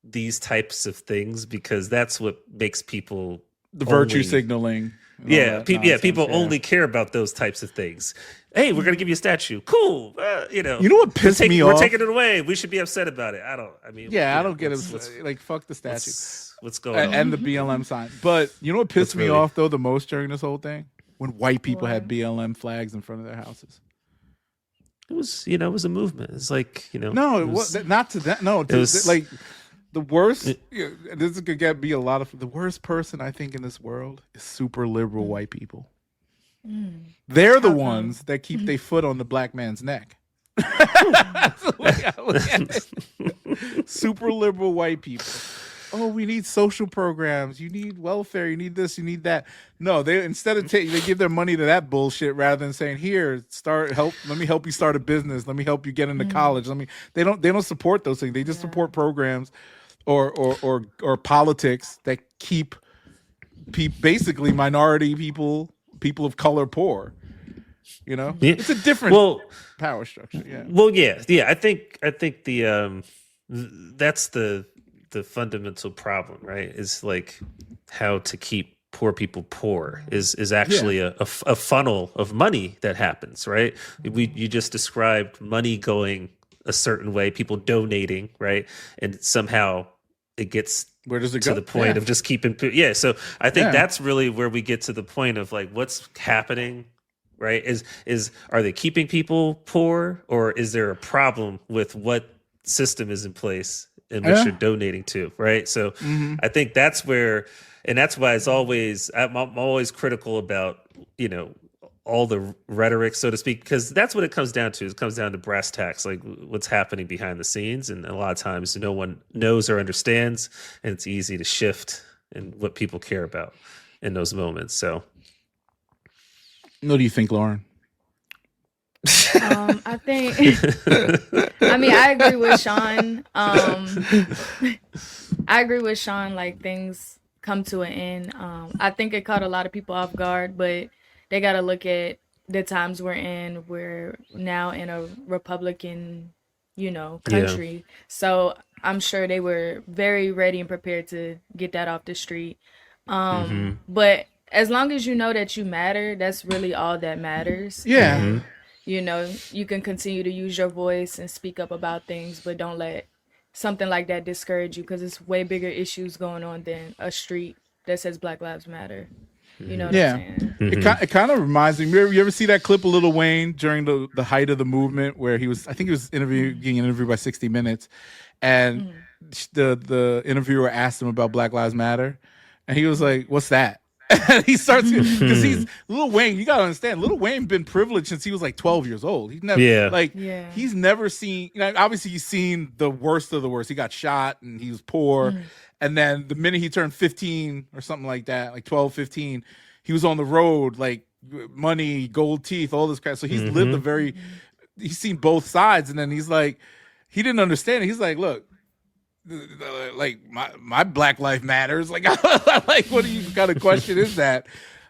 these types of things, because that's what makes people virtue signaling. People only care about those types of things. Hey, we're gonna give you a statue. Cool. You know what pissed me off? We're taking it away. We should be upset about it. I don't get it. Like, fuck the statue. What's going on? And the BLM sign. But you know what pissed me off though the most during this whole thing? When white people had BLM flags in front of their houses. It was, it was a movement. It's like, No, it was not to that. No, it was like the worst. This could be a lot of the worst person I think in this world is super liberal white people. They're the ones that keep their foot on the black man's neck. Super liberal white people. Oh, we need social programs. You need welfare. You need this. You need that. No, they instead of they give their money to that bullshit rather than saying, "Here, let me help you start a business. Let me help you get into college. They don't support those things. They just support programs or politics that keep basically minority people of color poor. It's a different power structure. Yeah. Well, I think the that's the fundamental problem, right? Is like how to keep poor people poor is actually a funnel of money that happens, right? You just described money going a certain way, people donating, right? And somehow it gets where does it to go? The point of just keeping so I think that's really where we get to the point of like what's happening, right? Is are they keeping people poor, or is there a problem with what system is in place in which you're donating to, right? So I think that's where, and that's why I'm always critical about, all the rhetoric, so to speak, because that's what it comes down to. It comes down to brass tacks, like what's happening behind the scenes. And a lot of times no one knows or understands, and it's easy to shift in what people care about in those moments. So what do you think, Lauren? I think, I agree with Sean. I agree with Sean, like things come to an end. I think it caught a lot of people off guard, but they got to look at the times we're in. We're now in a Republican, country. Yeah. So I'm sure they were very ready and prepared to get that off the street. But as long as you know that you matter, that's really all that matters. Yeah. You can continue to use your voice and speak up about things, but don't let something like that discourage you, because it's way bigger issues going on than a street that says Black Lives Matter. You know what I'm saying? It kind of reminds me. You ever see that clip of Lil Wayne during the height of the movement where getting interviewed by 60 Minutes, and the interviewer asked him about Black Lives Matter, and he was like, "What's that?" And he starts because he's Lil Wayne. You gotta understand, Lil Wayne been privileged since he was like 12 years old. He's never he's never seen. Obviously he's seen the worst of the worst. He got shot and he was poor. And then the minute he turned 15 or something like that, like 12, 15, he was on the road, like money, gold teeth, all this crap. So he's lived he's seen both sides. And then he's like, he didn't understand it. He's like, look, like my Black life matters. Like, like, what kind of question is that?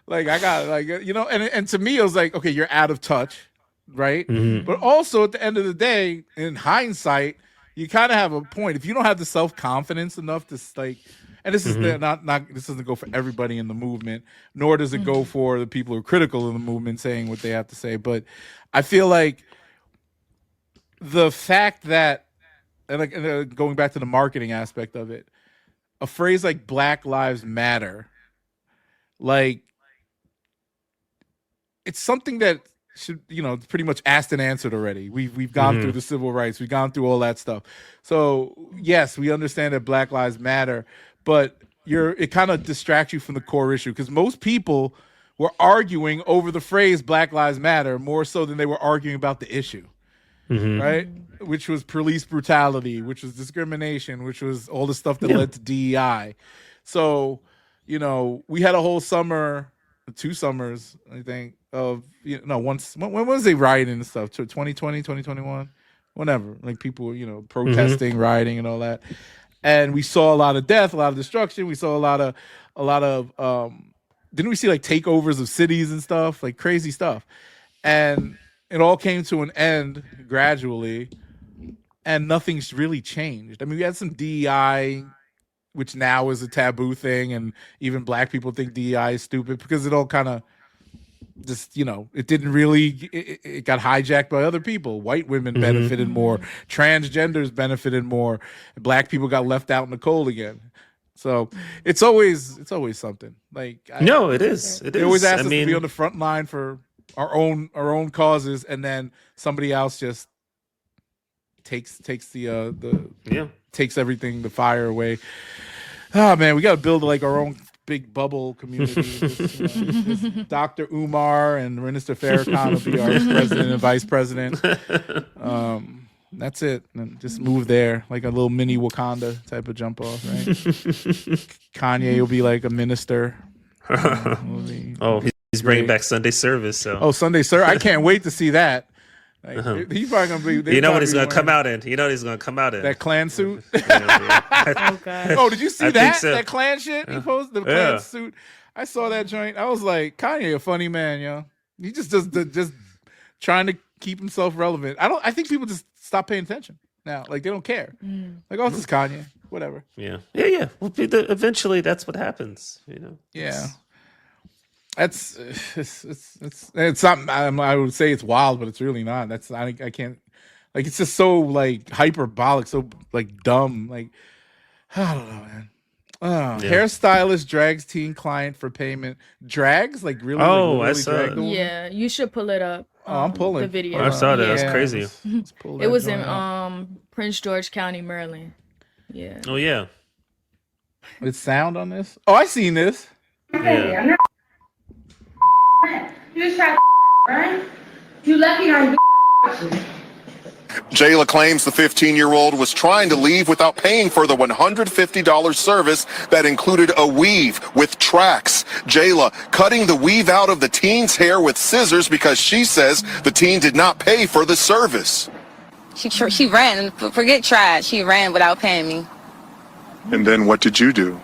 Like, I got and to me, it was like, okay, you're out of touch. right? But also at the end of the day, in hindsight, you kind of have a point. If you don't have the self-confidence enough to like, and this is not this doesn't go for everybody in the movement, nor does it go for the people who are critical of the movement saying what they have to say. But I feel like the fact that, and going back to the marketing aspect of it, a phrase like Black Lives Matter, like, it's something that should, pretty much asked and answered already. We've gone through the civil rights, we've gone through all that stuff. So yes, we understand that Black Lives Matter, but it kind of distracts you from the core issue, because most people were arguing over the phrase Black Lives Matter more so than they were arguing about the issue. Right? Which was police brutality, which was discrimination, which was all the stuff that led to DEI. So, we had a whole summer, 2 summers, I think, of, once, when was they rioting and stuff? 2020, 2021? Whenever. Like, people, protesting, rioting and all that. And we saw a lot of death, a lot of destruction. We saw a lot of didn't we see like takeovers of cities and stuff, like crazy stuff? And it all came to an end gradually, and nothing's really changed. I mean, we had some DEI, which now is a taboo thing, and even black people think DEI is stupid because it all kind of just, it didn't really, it got hijacked by other people. White women benefited more, transgenders benefited more, black people got left out in the cold again. So it's always something. Like, it is. They always ask us to be on the front line for our own causes, and then somebody else just takes takes everything, the fire away. Oh man, we got to build like our own big bubble community. This Dr. Umar and Minister Farrakhan will be our president and vice president. That's it. And just move there, like a little mini Wakanda type of jump off, right? Kanye will be like a minister. He's bringing back Sunday service. So Sunday service! I can't wait to see that. Like, he's probably gonna be. You know what he's gonna come out in. That Klan suit. Oh god! Oh, did you see that? So. That Klan shit he posted, the Klan suit. I saw that joint. I was like, Kanye, a funny man, yo. He just trying to keep himself relevant. I think people just stop paying attention now. Like, they don't care. Like, this is Kanye. Whatever. Yeah. Well, eventually, that's what happens. Yeah. It's something. I would say it's wild, but it's really not. I can't. Like, it's just so like hyperbolic, so like dumb. Like, I don't know, man. Hairstylist drags teen client for payment. Drags? Like, really? I saw it. Yeah, you should pull it up. I'm pulling the video. I saw that. That's crazy. Let's pull that it was joint in up. Prince George County, Maryland. Yeah. Oh yeah. With sound on this? Oh, I seen this. Yeah. You just tried right? You lucky on Jayla claims the 15-year-old was trying to leave without paying for the $150 service that included a weave with tracks. Jayla cutting the weave out of the teen's hair with scissors because she says the teen did not pay for the service. She ran, forget tried, she ran without paying me. And then what did you do?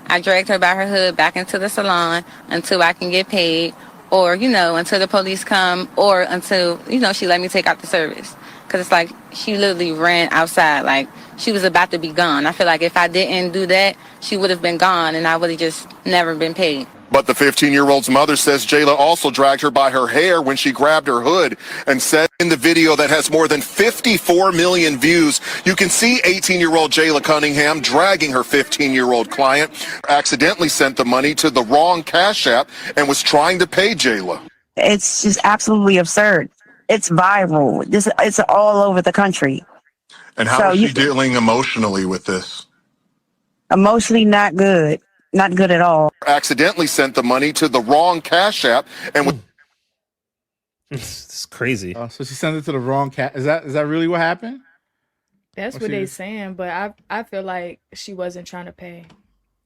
I dragged her by her hood back into the salon until I can get paid, or, until the police come, or until, she let me take out the service. Because it's like she literally ran outside like she was about to be gone. I feel like if I didn't do that, she would have been gone and I would have just never been paid. But the 15-year-old's mother says Jayla also dragged her by her hair when she grabbed her hood, and said in the video that has more than 54 million views, you can see 18-year-old Jayla Cunningham dragging her 15-year-old client, accidentally sent the money to the wrong Cash App and was trying to pay Jayla. It's just absolutely absurd. It's viral. It's all over the country. And how is she dealing emotionally with this? Emotionally, not good. Not good at all. Accidentally sent the money to the wrong Cash App and was... It's crazy. So she sent it to the wrong cat. Is that really what happened? That's what they saying, but I feel like she wasn't trying to pay.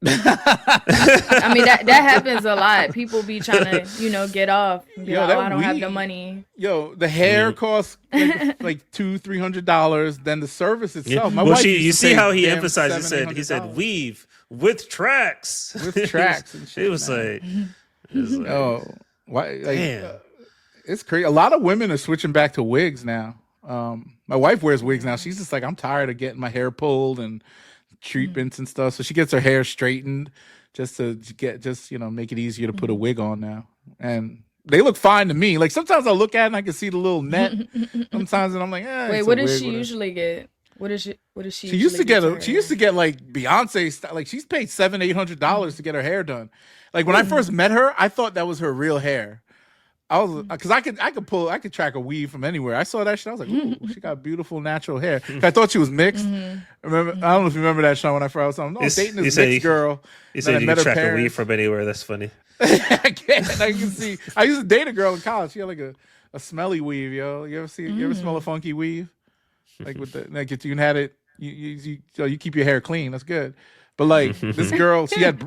I mean, that happens a lot. People be trying to, get off. I don't have the money. The hair costs like $200-$300. Then the service itself. Yeah. My wife you see how he damn emphasized. He said weave with tracks. With tracks and shit. It was like, oh, why? Like, damn. it's crazy. A lot of women are switching back to wigs now. My wife wears wigs now. She's just like, I'm tired of getting my hair pulled and treatments and stuff. So she gets her hair straightened just to make it easier to put a wig on now. And they look fine to me. Like sometimes I look at it and I can see the little net. Sometimes and I'm like, wait, what does she usually get? What is she? She used to get like Beyonce style. Like she's paid $700-800 to get her hair done. Like when I first met her, I thought that was her real hair. I was because I could track a weave from anywhere. I saw that shit. I was like, ooh, she got beautiful natural hair. I thought she was mixed. Remember? I don't know if you remember that, Sean. When I first was dating this mixed girl. You said you could track a weave from anywhere. That's funny. I can't. I can see. I used to date a girl in college. She had like a smelly weave, yo. You ever smell a funky weave? Like with the like you can have it. You keep your hair clean. That's good. But like this girl, she had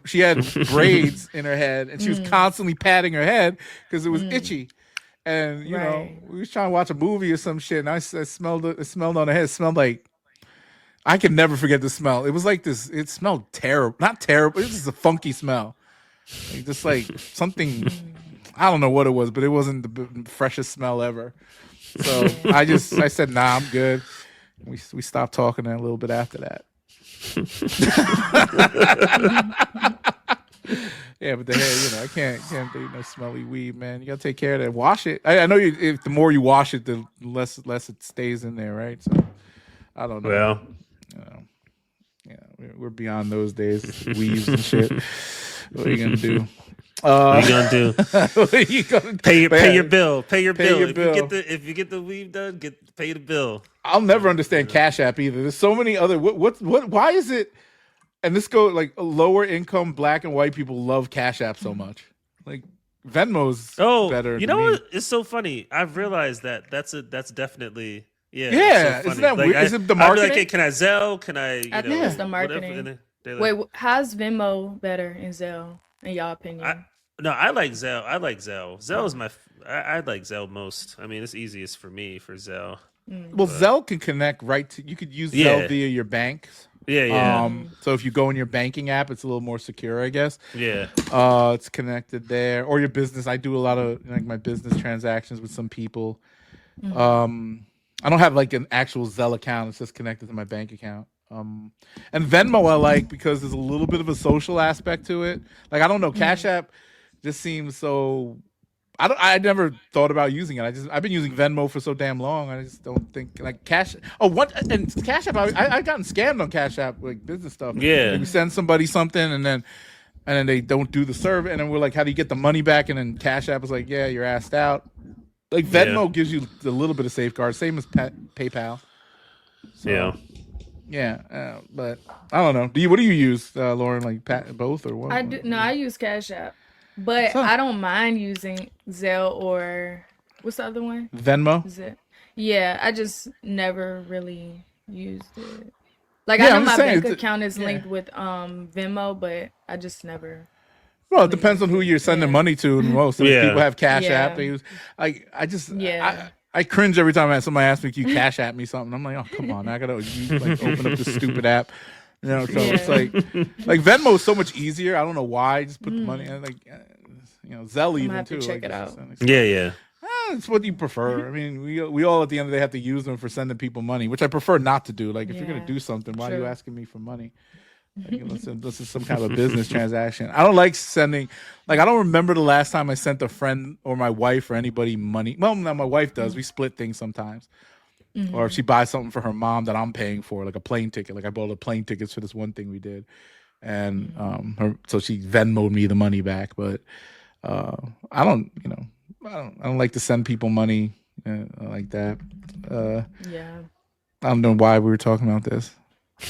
braids in her head, and she was constantly patting her head because it was itchy. And you know, we was trying to watch a movie or some shit, and I smelled it. It smelled on her head. It smelled like I can never forget the smell. It was like this. It smelled terrible. Not terrible. It was just a funky smell. Like, just like something. I don't know what it was, but it wasn't the freshest smell ever. So I said, nah, I'm good. We stopped talking a little bit after that. Yeah, but the hair, I can't do no smelly weave, man. You gotta take care of that. Wash it. I know if the more you wash it, the less it stays in there, right? So I don't know. Well, we're beyond those days, weaves and shit. What are you gonna do? What are you gonna do? What are you gonna do? Pay your bill. Pay your bill. If you get the weave done, pay the bill. I'll never understand Cash App either. There's so many other. What? Why is it? And this go like lower income Black and white people love Cash App so much. Like Venmo's better. You know what? It's so funny. I've realized that's definitely. Yeah, yeah. So isn't that weird? Is it the marketing? I'd be like, hey, can I Zelle? Can I? I think it's the marketing. Wait, how's Venmo better in Zelle, in y'all opinion? I like Zelle. I like Zelle. Zelle is I like Zelle most. I mean, it's easiest for me for Zelle. Well, Zelle can connect right to. You could use Zelle via your banks. Yeah. So if you go in your banking app, it's a little more secure, I guess. Yeah. It's connected there, or your business. I do a lot of my business transactions with some people. I don't have like an actual Zelle account. It's just connected to my bank account. And Venmo I like because there's a little bit of a social aspect to it. Like I don't know, Cash App just seems so. I never thought about using it. I've been using Venmo for so damn long. I just don't think like Cash. Oh, what and Cash App? I gotten scammed on Cash App like business stuff. Yeah, like, we send somebody something and then they don't do the service, and then we're like, how do you get the money back? And then Cash App was like, yeah, you're asked out. Like Venmo gives you a little bit of safeguard, same as PayPal. So, yeah, but I don't know. What do you use, Lauren? Like both or what? I use Cash App, but I don't mind using Zelle or what's the other one? Venmo. Yeah, I just never really used it. Like I know my bank account is linked with Venmo, but I just never. Well, it depends on who you're sending money to. Most people have Cash App. They use I cringe every time somebody asks me, "Can you Cash App me something?" I'm like, "Oh, come on! I gotta open up this stupid app." So it's like Venmo is so much easier. I don't know why. Just put the money in. Zelle even too. Check it out. Yeah. It's what you prefer. I mean, we all at the end of the day have to use them for sending people money, which I prefer not to do. Like if you're gonna do something, why are you asking me for money? Like, this is some kind of a business transaction. I don't like sending. Like I don't remember the last time I sent a friend or my wife or anybody money. Well, now my wife does. We split things sometimes. Or if she buys something for her mom that I'm paying for, like a plane ticket. Like I bought a plane tickets for this one thing we did, and so she Venmoed me the money back. But I don't like to send people money like that. I don't know why we were talking about this.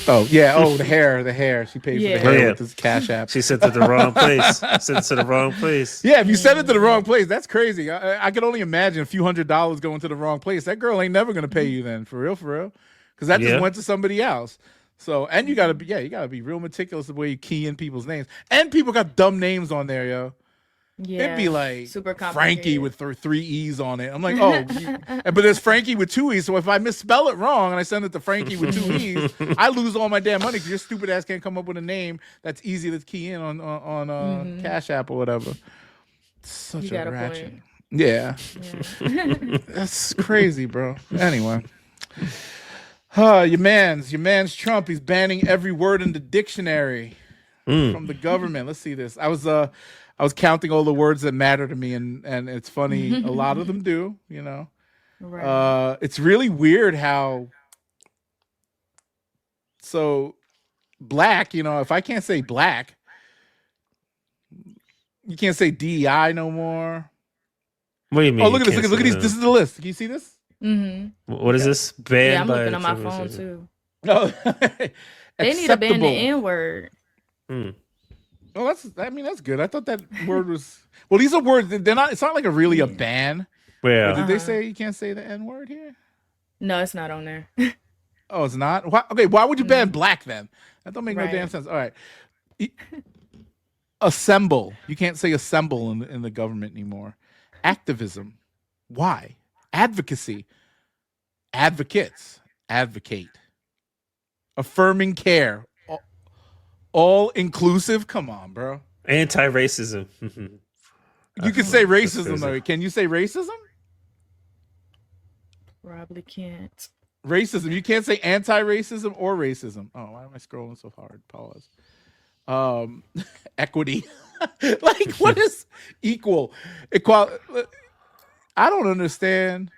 Oh yeah! Oh, the hair. She paid for the hair with this Cash App. She sent it to the wrong place. Yeah, if you send it to the wrong place, that's crazy. I could only imagine a few $100s going to the wrong place. That girl ain't never gonna pay you then, for real, because that just went to somebody else. So, and you gotta be real meticulous the way you key in people's names. And people got dumb names on there, yo. Yeah, it'd be like super Frankie with 3 E's on it. I'm like, but there's Frankie with 2 E's. So if I misspell it wrong and I send it to Frankie with 2 E's, I lose all my damn money because your stupid ass can't come up with a name that's easy to key in on Cash App or whatever. Such a ratchet. Yeah. That's crazy, bro. Anyway. Your man's Trump. He's banning every word in the dictionary from the government. Let's see this. I was counting all the words that matter to me, and it's funny. A lot of them do, you know. Right. It's really weird how. So, black, you know, if I can't say black, you can't say DEI no more. What do you mean? Oh, look at this. Look at these. This is the list. Can you see this? Mm-hmm. What is this? Banned Yeah, I'm by looking on my phone too. No. They need to ban the N-word. Hmm. Well, that's good. I thought that word was. Well, these are words. They're not. It's not like a ban. Yeah. Or did they say you can't say the N word here? No, it's not on there. Oh, it's not. Why would you ban black then? That don't make no Right. damn sense. All right. Assemble. You can't say assemble in the government anymore. Activism. Why? Advocacy. Advocates. Advocate. Affirming care. All inclusive. Come on, bro. Anti-racism. You can say racism though. Can you say racism? Probably can't. Racism. You can't say anti-racism or racism. Oh, why am I scrolling so hard? Pause. Equity. Like, what is equal? Equality. I don't understand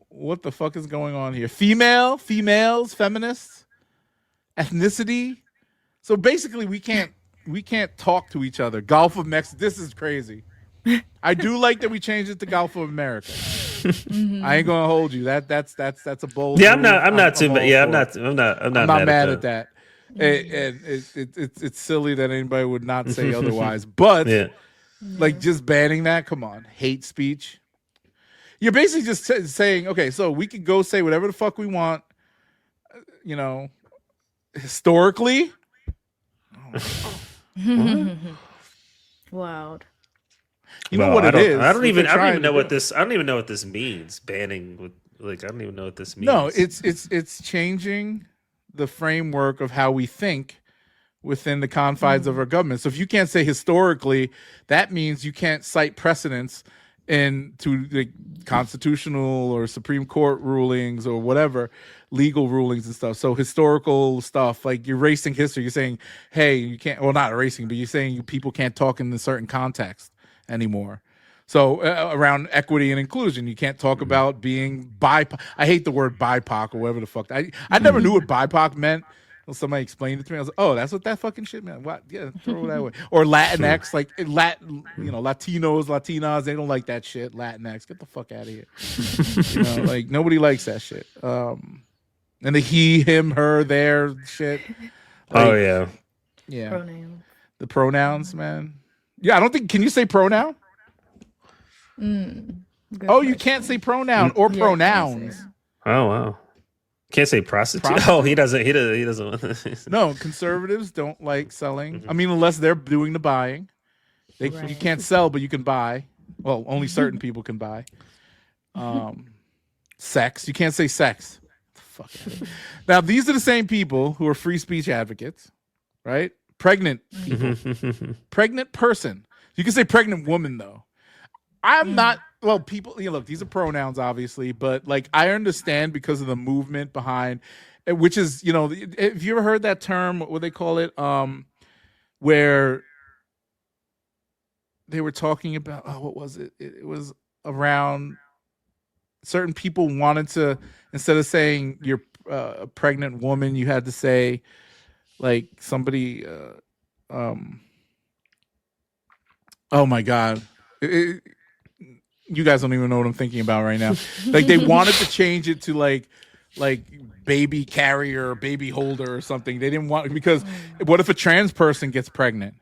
what the fuck is going on here. Females, feminists, ethnicity. So basically, we can't talk to each other. Gulf of Mexico. This is crazy. I do like that we changed it to Gulf of America. I ain't gonna hold you. That's a bold. Yeah, move. I'm not I'm not mad at that. And it's silly that anybody would not say otherwise. But like just banning that, come on, hate speech. You're basically just saying, okay, so we could go say whatever the fuck we want, you know, historically. Wild. You know what it is. I don't even know what this means. Banning, I don't even know what this means. No, it's changing the framework of how we think within the confines of our government. So if you can't say historically, that means you can't cite precedents into the constitutional or Supreme Court rulings or whatever legal rulings and stuff. So historical stuff, like you're erasing history. You're saying, hey, you can't. Well, not erasing, but you're saying people can't talk in a certain context anymore. So around equity and inclusion, you can't talk about being BIPOC. I hate the word BIPOC or whatever the fuck. I never knew what BIPOC meant. Well, somebody explained it to me. I was like, oh, that's what that fucking shit meant. What? Yeah, throw it that way. Or Latinx, like Latinos, Latinas, they don't like that shit. Latinx, get the fuck out of here. Like nobody likes that shit. And the he, him, her, their shit. Like, yeah. Pronouns. The pronouns, man. Yeah, I don't think. Can you say pronoun? You can't say pronoun or pronouns. Oh wow. Can't say prostitute. Oh, he doesn't. He doesn't. No, conservatives don't like selling. I mean, unless they're doing the buying. You can't sell, but you can buy. Well, only certain people can buy. Sex. You can't say sex. Fuck. Now, these are the same people who are free speech advocates, right? Pregnant people. Pregnant person. You can say pregnant woman, though. I'm not. Well, people, look, these are pronouns, obviously, but like I understand because of the movement behind, which is, have you ever heard that term? What they call it? Where they were talking about, what was it? It was around certain people wanted to, instead of saying you're a pregnant woman, you had to say like somebody. Oh my God. You guys don't even know what I'm thinking about right now. Like they wanted to change it to like baby carrier, baby holder or something. They didn't want, because what if a trans person gets pregnant?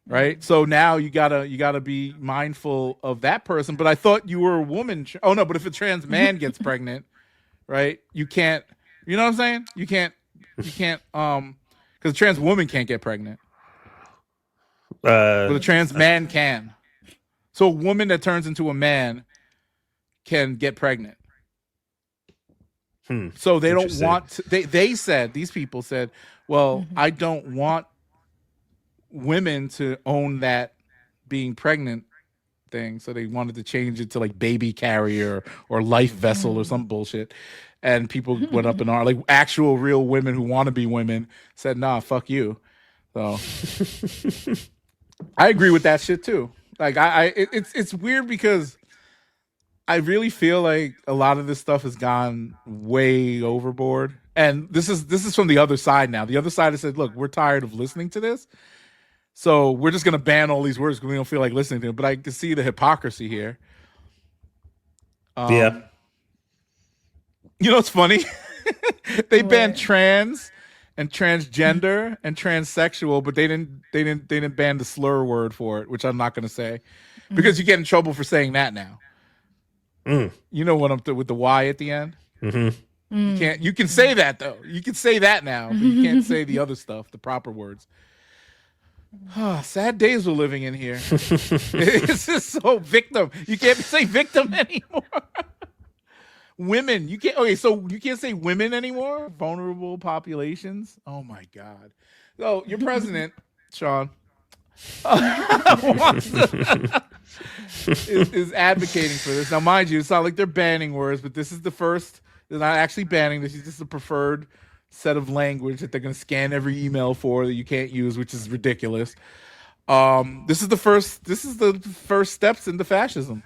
Right? So now you gotta be mindful of that person. But I thought you were a woman. Oh no, but if a trans man gets pregnant, right? You can't, you know what I'm saying? You can't, because a trans woman can't get pregnant. But a trans man can. So a woman that turns into a man can get pregnant. So they don't want to, they said, these people said, well, I don't want women to own that being pregnant thing, so they wanted to change it to like baby carrier or life vessel or some bullshit. And people went up in arms, like actual real women who want to be women said, "Nah, fuck you." So I agree with that shit too. Like it's weird because I really feel like a lot of this stuff has gone way overboard. And this is from the other side now. The other side has said, look, we're tired of listening to this. So we're just going to ban all these words because we don't feel like listening to them. But I can see the hypocrisy here. Yeah. You know what's funny? They banned trans and transgender and transsexual, but they didn't ban the slur word for it, which I'm not going to say because you get in trouble for saying that now. You know what I'm with the Y at the end. You can say that though. You can say that now, but you can't say the other stuff, the proper words. Sad days we're living in here. It's just so victim. You can't say victim anymore. Women, you can't. Okay, so you can't say women anymore. Vulnerable populations. Oh my God. So your president, Sean, is advocating for this. Now, mind you, it's not like they're banning words, but this is the first. They're not actually banning this. It's just a preferred set of language that they're going to scan every email for that you can't use, which is ridiculous. This is the first steps into fascism.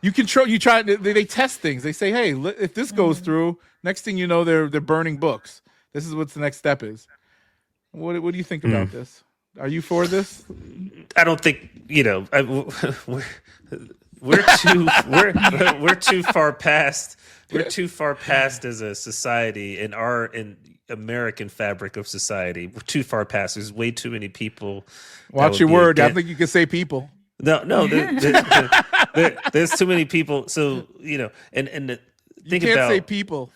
You control. You try. They test things. They say, hey, if this goes through, next thing you know, they're burning books. This is what the next step is. What do you think about this? Are you for this? I don't think we're too far past. We're too far past as a society in American fabric of society. We're too far past. There's way too many people. Watch your word. I think you can say people. No. There's too many people. So and think you can't about say people.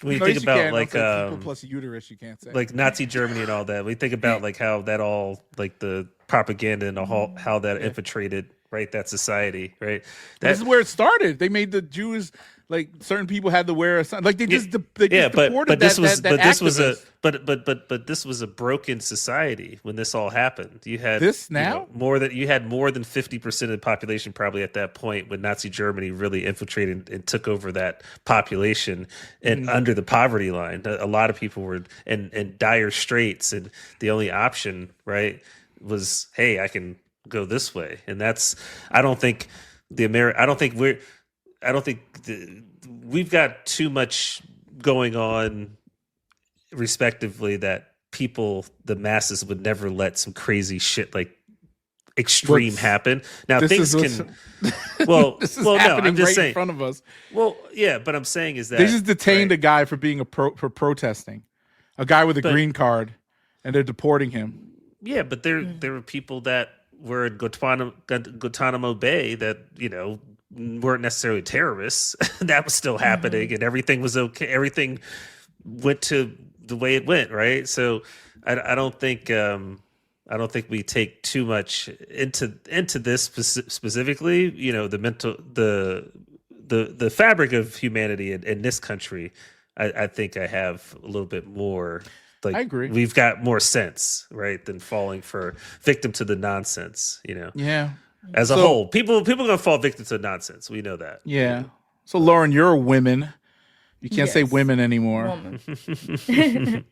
When you think about like people plus uterus, you can't say like Nazi Germany and all that. We think about like how that all like the propaganda and how that infiltrated that society, right? This is where it started. They made the Jews like certain people had to wear a sign. Like they just deported this was a broken society when this all happened. You had this now more than 50% of the population probably at that point when Nazi Germany really infiltrated and took over that population and under the poverty line. A lot of people were in dire straits, and the only option was, hey, I can go this way. And that's we've got too much going on respectively that the masses would never let some crazy shit like extreme happen. Now things can this is happening in front of us. Well, yeah, but I'm saying is that they just detained a guy for being for protesting, a guy with a green card, and they're deporting him. Yeah, but there were people that were in Guantanamo Bay that weren't necessarily terrorists. That was still happening, and everything was okay. Everything went to the way it went, right? So I don't think we take too much into this specifically. The fabric of humanity in this country. I think I have a little bit more. Like, I agree. We've got more sense, right, than falling for victim to the nonsense. Yeah. As a whole, people are gonna fall victim to nonsense. We know that. Yeah. So Lauren, you're a woman. You can't say women anymore. Woman.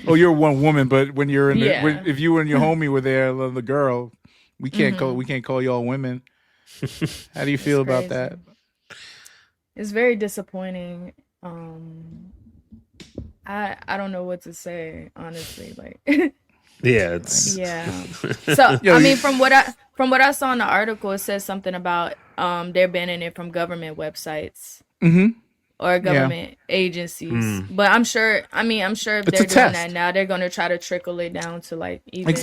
Oh, you're one woman, but when you're in, if you and your homie were there, the girl, we can't call y'all women. How do you feel about that? It's very disappointing. I don't know what to say, honestly. Like, yeah. So I mean, from what I saw in the article, it says something about they're banning it from government websites or government agencies. But I'm sure if they're doing that now, they're going to try to trickle it down to like even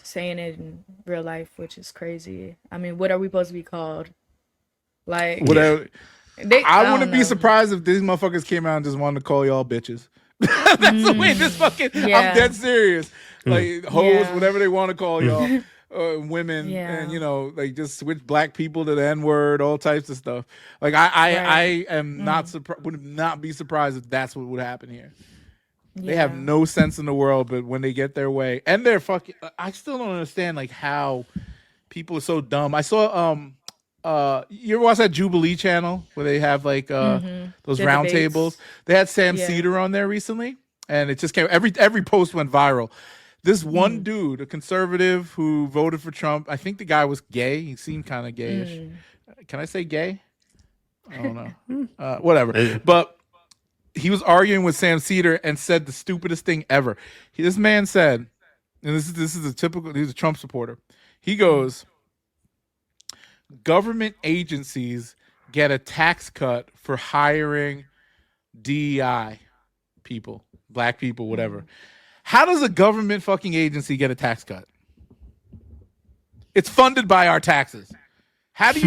saying it in real life, which is crazy. I mean, what are we supposed to be called? Like, I wouldn't be surprised if these motherfuckers came out and just wanted to call y'all bitches. That's the way this fucking. I'm dead serious. Like hoes, whatever they want to call y'all, women, and like just switch black people to the N-word, all types of stuff. Like I am not would not be surprised if that's what would happen here. They have no sense in the world, but when they get their way, and they're fucking. I still don't understand like how people are so dumb. I saw you ever watch that Jubilee channel where they have like those The round debates. tables? They had Sam Yeah. Cedar on there recently, and it just came every post went viral. This one dude, a conservative who voted for Trump, I think the guy was gay. He seemed kind of gayish. Can I say gay? I don't know. Whatever. But he was arguing with Sam Cedar and said the stupidest thing ever. This man said, and this is a typical. He's a Trump supporter. He goes, government agencies get a tax cut for hiring DEI people, black people, whatever. How does a government fucking agency get a tax cut? It's funded by our taxes. How do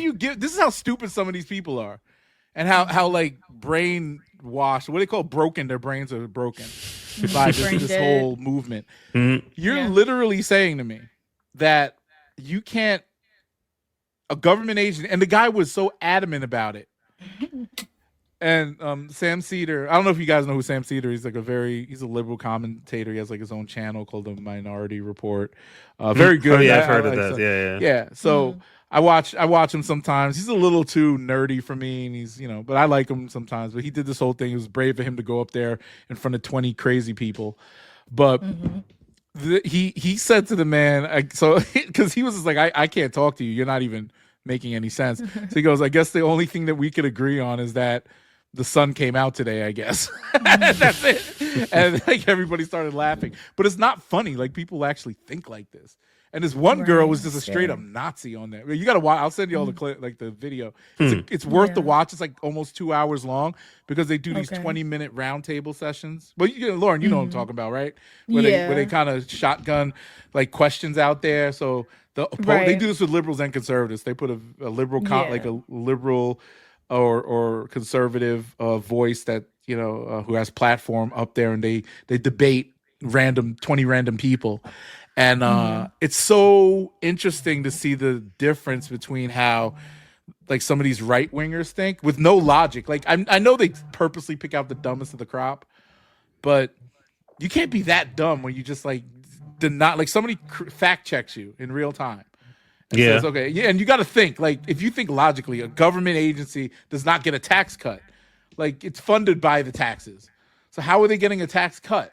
you give? This is how stupid some of these people are, and how like brainwashed. What do they call broken? Their brains are broken by this whole movement. You're literally saying to me that you can't. A government agent, and the guy was so adamant about it. And Sam Cedar, I don't know if you guys know who Sam Cedar is. He's a liberal commentator. He has like his own channel called the Minority Report. Very good. Oh yeah, I've heard of that. Yeah. So I watch him sometimes. He's a little too nerdy for me, and he's but I like him sometimes. But he did this whole thing. It was brave of him to go up there in front of 20 crazy people. But he said to the man, because he was just like, I can't talk to you. You're not even making any sense. So he goes, I guess the only thing that we could agree on is that the sun came out today, I guess. That's it. And like everybody started laughing. But it's not funny. Like people actually think like this. And this one girl was just a straight up Nazi on there. You gotta watch. I'll send you all the clip, like the video. It's worth the watch. It's like almost 2 hours long because they do these 20-minute roundtable sessions. But Lauren, you know what I'm talking about, right? Where they kind of shotgun like questions out there. So they do this with liberals and conservatives. They put a liberal like a liberal or conservative voice that who has platform up there, and they debate 20 random people. And it's so interesting to see the difference between how like some of these right wingers think with no logic. Like I know they purposely pick out the dumbest of the crop, but you can't be that dumb when you just like did not like somebody fact checks you in real time. And says, okay. Yeah. And you got to think like, if you think logically, a government agency does not get a tax cut. Like it's funded by the taxes. So how are they getting a tax cut?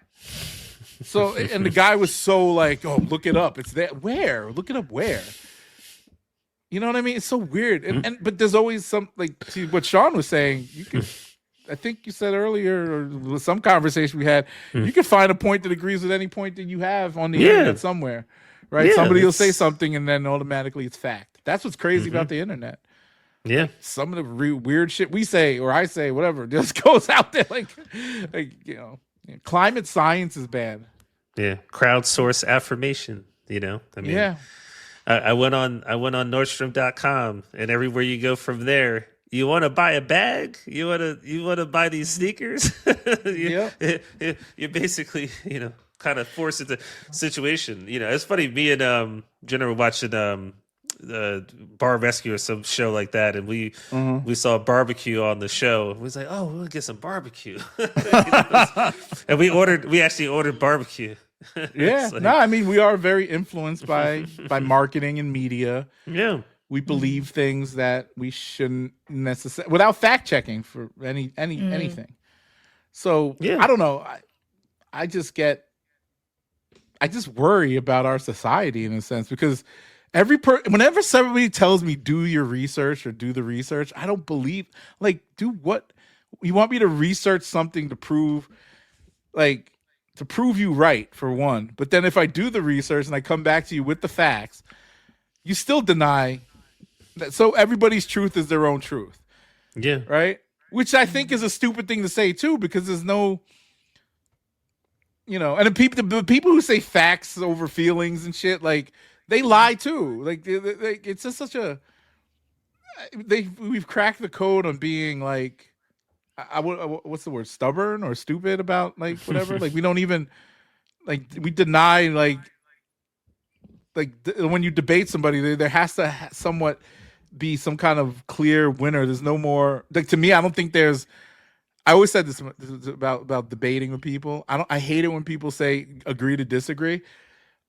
So, and the guy was so like, oh, look it up. It's there. Where? Look it up where? You know what I mean? It's so weird. But there's always some, like, to what Sean was saying, you could, I think you said earlier, or with some conversation we had, you can find a point that agrees with any point that you have on the internet somewhere, right? Yeah, Somebody will say something and then automatically it's fact. That's what's crazy about the internet. Yeah. Some of the weird shit we say, or I say, whatever, just goes out there like climate science is bad. Yeah, crowdsource affirmation. I mean, I went on Nordstrom.com, and everywhere you go from there, you want to buy a bag, you want to buy these sneakers. You're basically kind of forced into situation. It's funny. Me and Jenna were watching Bar Rescue or some show like that, and we saw barbecue on the show. We was like, oh, we'll get some barbecue. And we actually ordered barbecue. Yeah. Like, no, I mean, we are very influenced by marketing and media. Yeah. We believe things that we shouldn't necessarily, without fact checking for anything. So I don't know. I just worry about our society in a sense, because whenever somebody tells me do your research or do the research, I don't believe. Like, do what? You want me to research something to prove you right, for one, but then if I do the research and I come back to you with the facts, you still deny that. So everybody's truth is their own truth. Yeah. Right. Which I think is a stupid thing to say too, because there's no, and the people who say facts over feelings and shit, like they lie too. Like it's just such a, we've cracked the code on being like, what's the word, stubborn or stupid about like whatever. Like we don't even we deny when you debate somebody, there has to somewhat be some kind of clear winner. There's no more, like, to me, I don't think there's, I always said this about debating with people. I hate it when people say agree to disagree.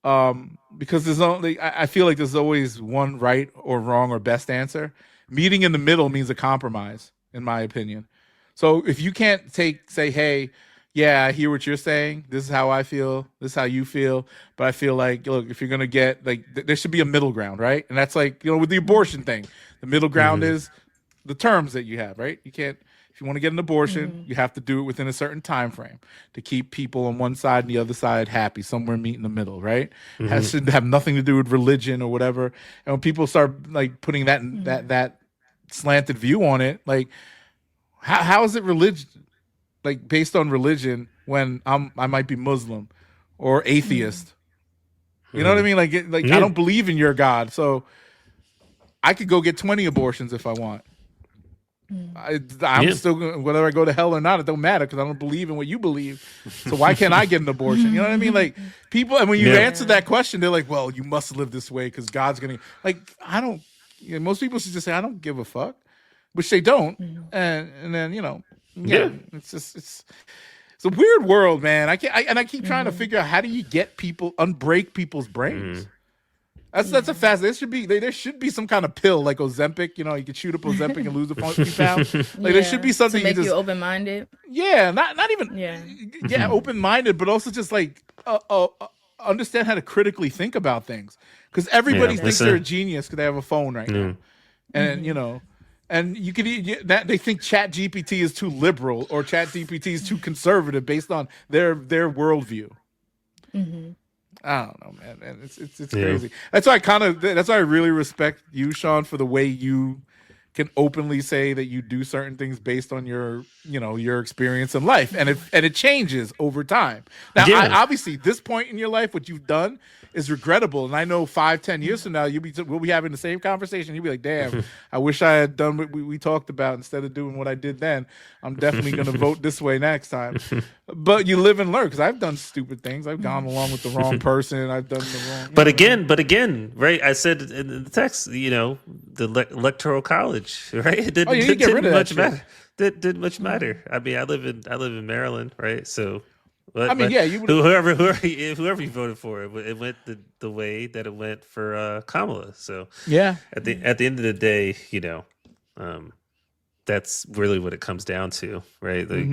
Because there's only, I feel like there's always one right or wrong or best answer. Meeting in the middle means a compromise, in my opinion. So if you can't say, hey, yeah, I hear what you're saying. This is how I feel. This is how you feel. But I feel like, look, if you're going to get, like, there should be a middle ground, right? And that's like, with the abortion thing. The middle ground is the terms that you have, right? You can't, if you want to get an abortion, you have to do it within a certain time frame to keep people on one side and the other side happy, somewhere meet in the middle, right? It should have nothing to do with religion or whatever. And when people start like putting that slanted view on it, like how is it religion, like based on religion when I might be Muslim or atheist? You know what I mean? Like I don't believe in your God, so I could go get 20 abortions if I want. I'm still gonna, whether I go to hell or not, it don't matter because I don't believe in what you believe. So why can't I get an abortion? You know what I mean? Like people, and when you answer that question, they're like, "Well, you must live this way because God's gonna." Like I don't. Most people should just say, "I don't give a fuck," which they don't, and then it's just it's a weird world, man. I keep trying to figure out how do you get people, unbreak people's brains. That's a fast. There should be some kind of pill like Ozempic. You can shoot up Ozempic and lose a few pounds. Like there should be something to make you open minded. Yeah, not even open minded, but also just like understand how to critically think about things. Because everybody thinks they're a genius because they have a phone right now, and and you could that they think Chat GPT is too liberal or Chat GPT is too conservative based on their worldview. I don't know, man. And it's crazy. That's why I really respect you, Sean, for the way you can openly say that you do certain things based on your experience in life, and it changes over time. Now, obviously, this point in your life, what you've done is regrettable, and I know 5-10 years from now, we'll be having the same conversation. You'll be like, "Damn, I wish I had done what we talked about instead of doing what I did then. I'm definitely going to vote this way next time." But you live and learn, because I've done stupid things. I've gone along with the wrong person. I've done the wrong. But again, right? I said in the text, the Electoral College, right? It didn't much matter. Didn't much matter. I mean, I live in Maryland, right? So. Whoever you voted for, it went the way that it went for Kamala. So at the end of the day, that's really what it comes down to, right? Like,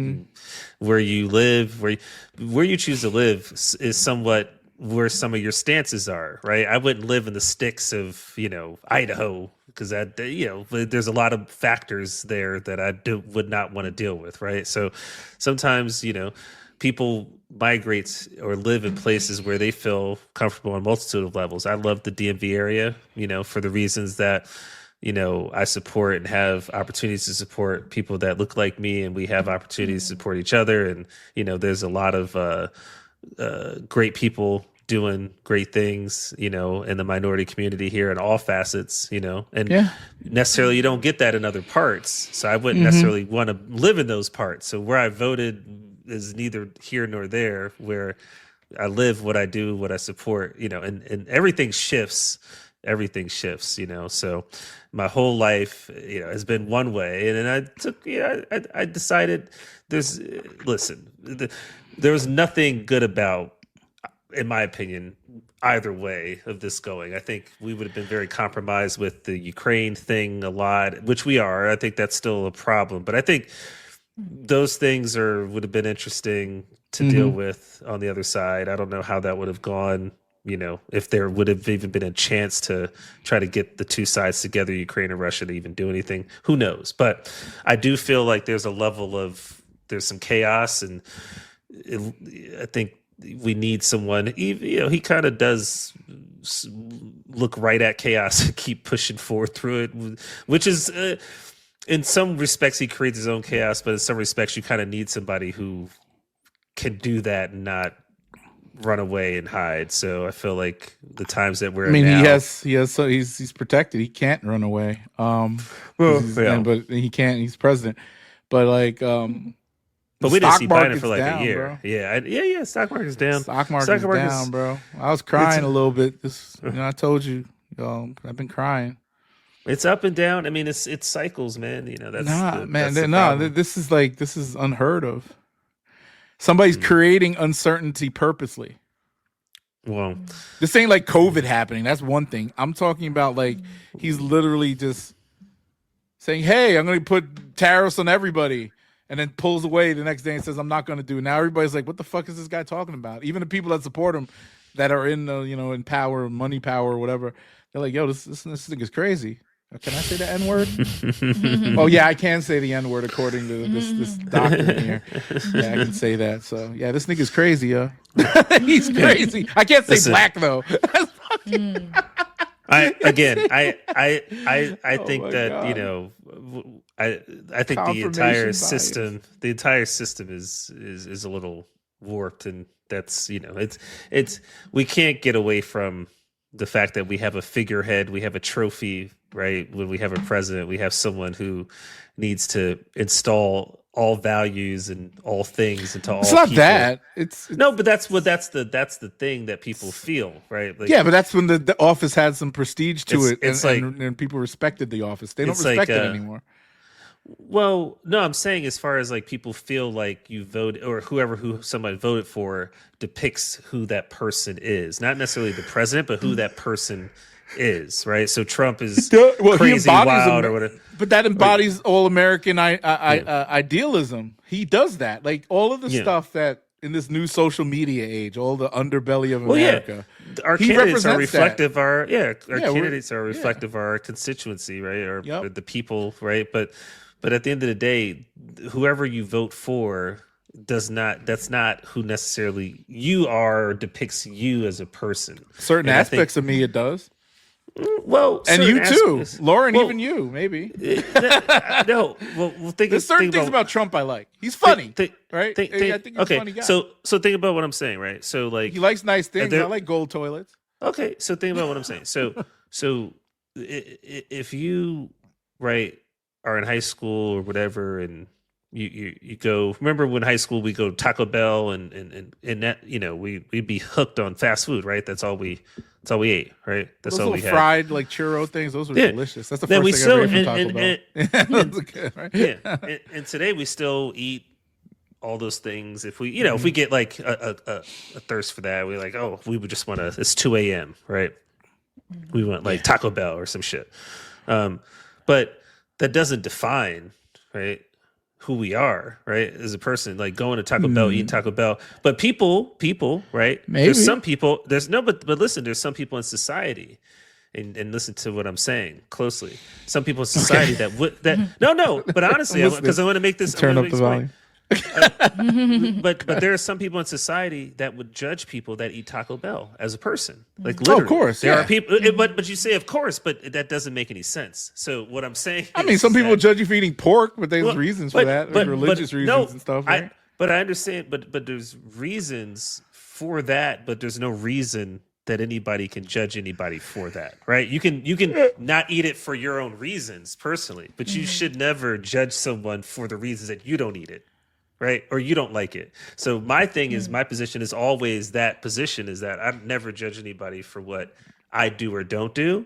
where you live, where you choose to live is somewhat where some of your stances are, right? I wouldn't live in the sticks of Idaho because there's a lot of factors there that I would not want to deal with, right? So sometimes people migrate or live in places where they feel comfortable on a multitude of levels. I love the DMV area, for the reasons that, I support and have opportunities to support people that look like me, and we have opportunities to support each other. And, there's a lot of great people doing great things, in the minority community here in all facets, and necessarily you don't get that in other parts. So I wouldn't necessarily want to live in those parts. So where I voted is neither here nor there. Where I live, what I do, what I support, and everything shifts. Everything shifts, So my whole life, has been one way, and then I took, I decided there was nothing good about, in my opinion, either way of this going. I think we would have been very compromised with the Ukraine thing a lot, which we are. I think that's still a problem, but I think those things would have been interesting to deal with on the other side. I don't know how that would have gone, if there would have even been a chance to try to get the two sides together, Ukraine and Russia, to even do anything. Who knows? But I do feel like there's there's some chaos, and I think we need someone. He kind of does look right at chaos and keep pushing forward through it, which is. In some respects, he creates his own chaos, but in some respects, you kind of need somebody who can do that and not run away and hide. So I feel like the times that we're in now, so he's protected. He can't run away. But he can't. He's president. But but we didn't see Biden for like a year. Bro. Stock market's down. Stock market's down, bro. I was crying a little bit. I told you, I've been crying. It's up and down. I mean, it's cycles, man. This is unheard of. Somebody's creating uncertainty purposely. Well, this ain't like COVID happening. That's one thing. I'm talking about like he's literally just saying, "Hey, I'm going to put tariffs on everybody," and then pulls away the next day and says, "I'm not going to do it." Now everybody's like, "What the fuck is this guy talking about?" Even the people that support him, that are in in power, money power, or whatever, they're like, "Yo, this thing is crazy." Can I say the N word? Oh yeah, I can say the N word according to this document here. Yeah, I can say that. So yeah, this nigga's crazy, yo. He's crazy. I can't say black though. I think that God. I think the entire system is a little warped, and that's it's we can't get away from the fact that we have a figurehead, we have a trophy, right? When we have a president, we have someone who needs to install all values and all things into all people. It's not that. It's no, but that's the thing that people feel, right? Like, yeah, but that's when the office had some prestige to it, it's and people respected the office. They don't respect it anymore. Well, no, I'm saying as far as like people feel like you vote or who somebody voted for depicts who that person is, not necessarily the president, but who that person is, right? So Trump is crazy, wild, or whatever. But that embodies all American idealism. He does that, like all of the stuff that in this new social media age, all the underbelly of America. Yeah. Our candidates are reflective. Candidates are reflective of our constituency, right? Or the people, right? But at the end of the day, whoever you vote for that's not who necessarily you are or depicts you as a person. Certain aspects of me it does. Well, and you too, Lauren. Even you, maybe. No, there's certain things about Trump I like. He's funny, right? I think he's a funny guy. So think about what I'm saying, right? So like he likes nice things. I like gold toilets. Okay, so think about what I'm saying. So if you are in high school or whatever, and you go. Remember when high school we go to Taco Bell and that we'd be hooked on fast food, right? That's all we ate, right? That's those all we had. Fried like churro things, those were delicious. That's the first thing I ate from Taco Bell. Yeah, and today we still eat all those things. If we if we get like a thirst for that, we're like, oh, we would just want to. It's 2 a.m. right? We want like Taco Bell or some shit, but that doesn't define who we are, right? As a person, like going to Taco Bell, eating Taco Bell. But people, right? Maybe. There's some people, but listen, there's some people in society, and listen to what I'm saying closely. Some people in society but honestly, because I want to make this turn up the volume. But there are some people in society that would judge people that eat Taco Bell as a person. Like literally. Of course. There are people but you say of course, but that doesn't make any sense. So what I'm saying some people judge you for eating pork, but there's reasons for that, like religious reasons and stuff. Right? But I understand, but there's reasons for that, but there's no reason that anybody can judge anybody for that, right? You can not eat it for your own reasons personally, but you should never judge someone for the reasons that you don't eat it. Right? Or you don't like it. So my thing is, my position is always that position is that I never judge anybody for what I do or don't do,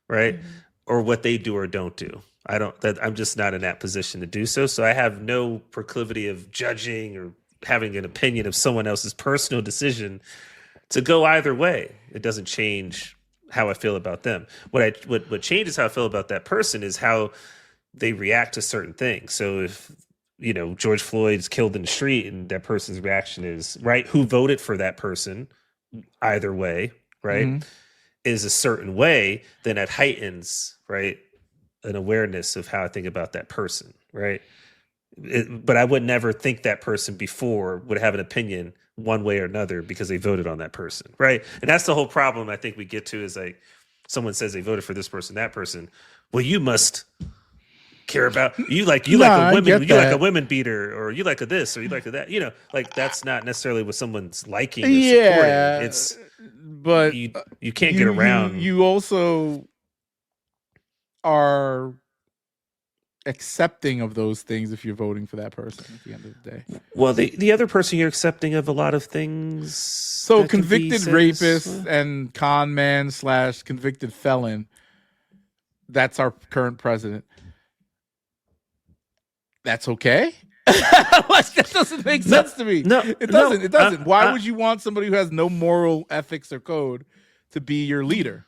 right? Or what they do or don't do. I'm just not in that position to do so. So I have no proclivity of judging or having an opinion of someone else's personal decision to go either way. It doesn't change how I feel about them. What changes how I feel about that person is how they react to certain things. So if George Floyd's killed in the street and that person's reaction is, right, who voted for that person, either way, right, is a certain way, then that heightens, right, an awareness of how I think about that person, right? But I would never think that person before would have an opinion one way or another because they voted on that person, right? And that's the whole problem I think we get to is like someone says they voted for this person, that person. Well, you must care about you like a women beater, or you like a this, or you like a that. Like that's not necessarily what someone's liking. Or supporting. It's but you can't get around. You also are accepting of those things if you're voting for that person at the end of the day. Well, the other person you're accepting of a lot of things. So convicted rapist and con man / convicted felon. That's our current president. That's okay. That doesn't make sense to me. No, it doesn't. It doesn't. Why uh, would you want somebody who has no moral ethics or code to be your leader?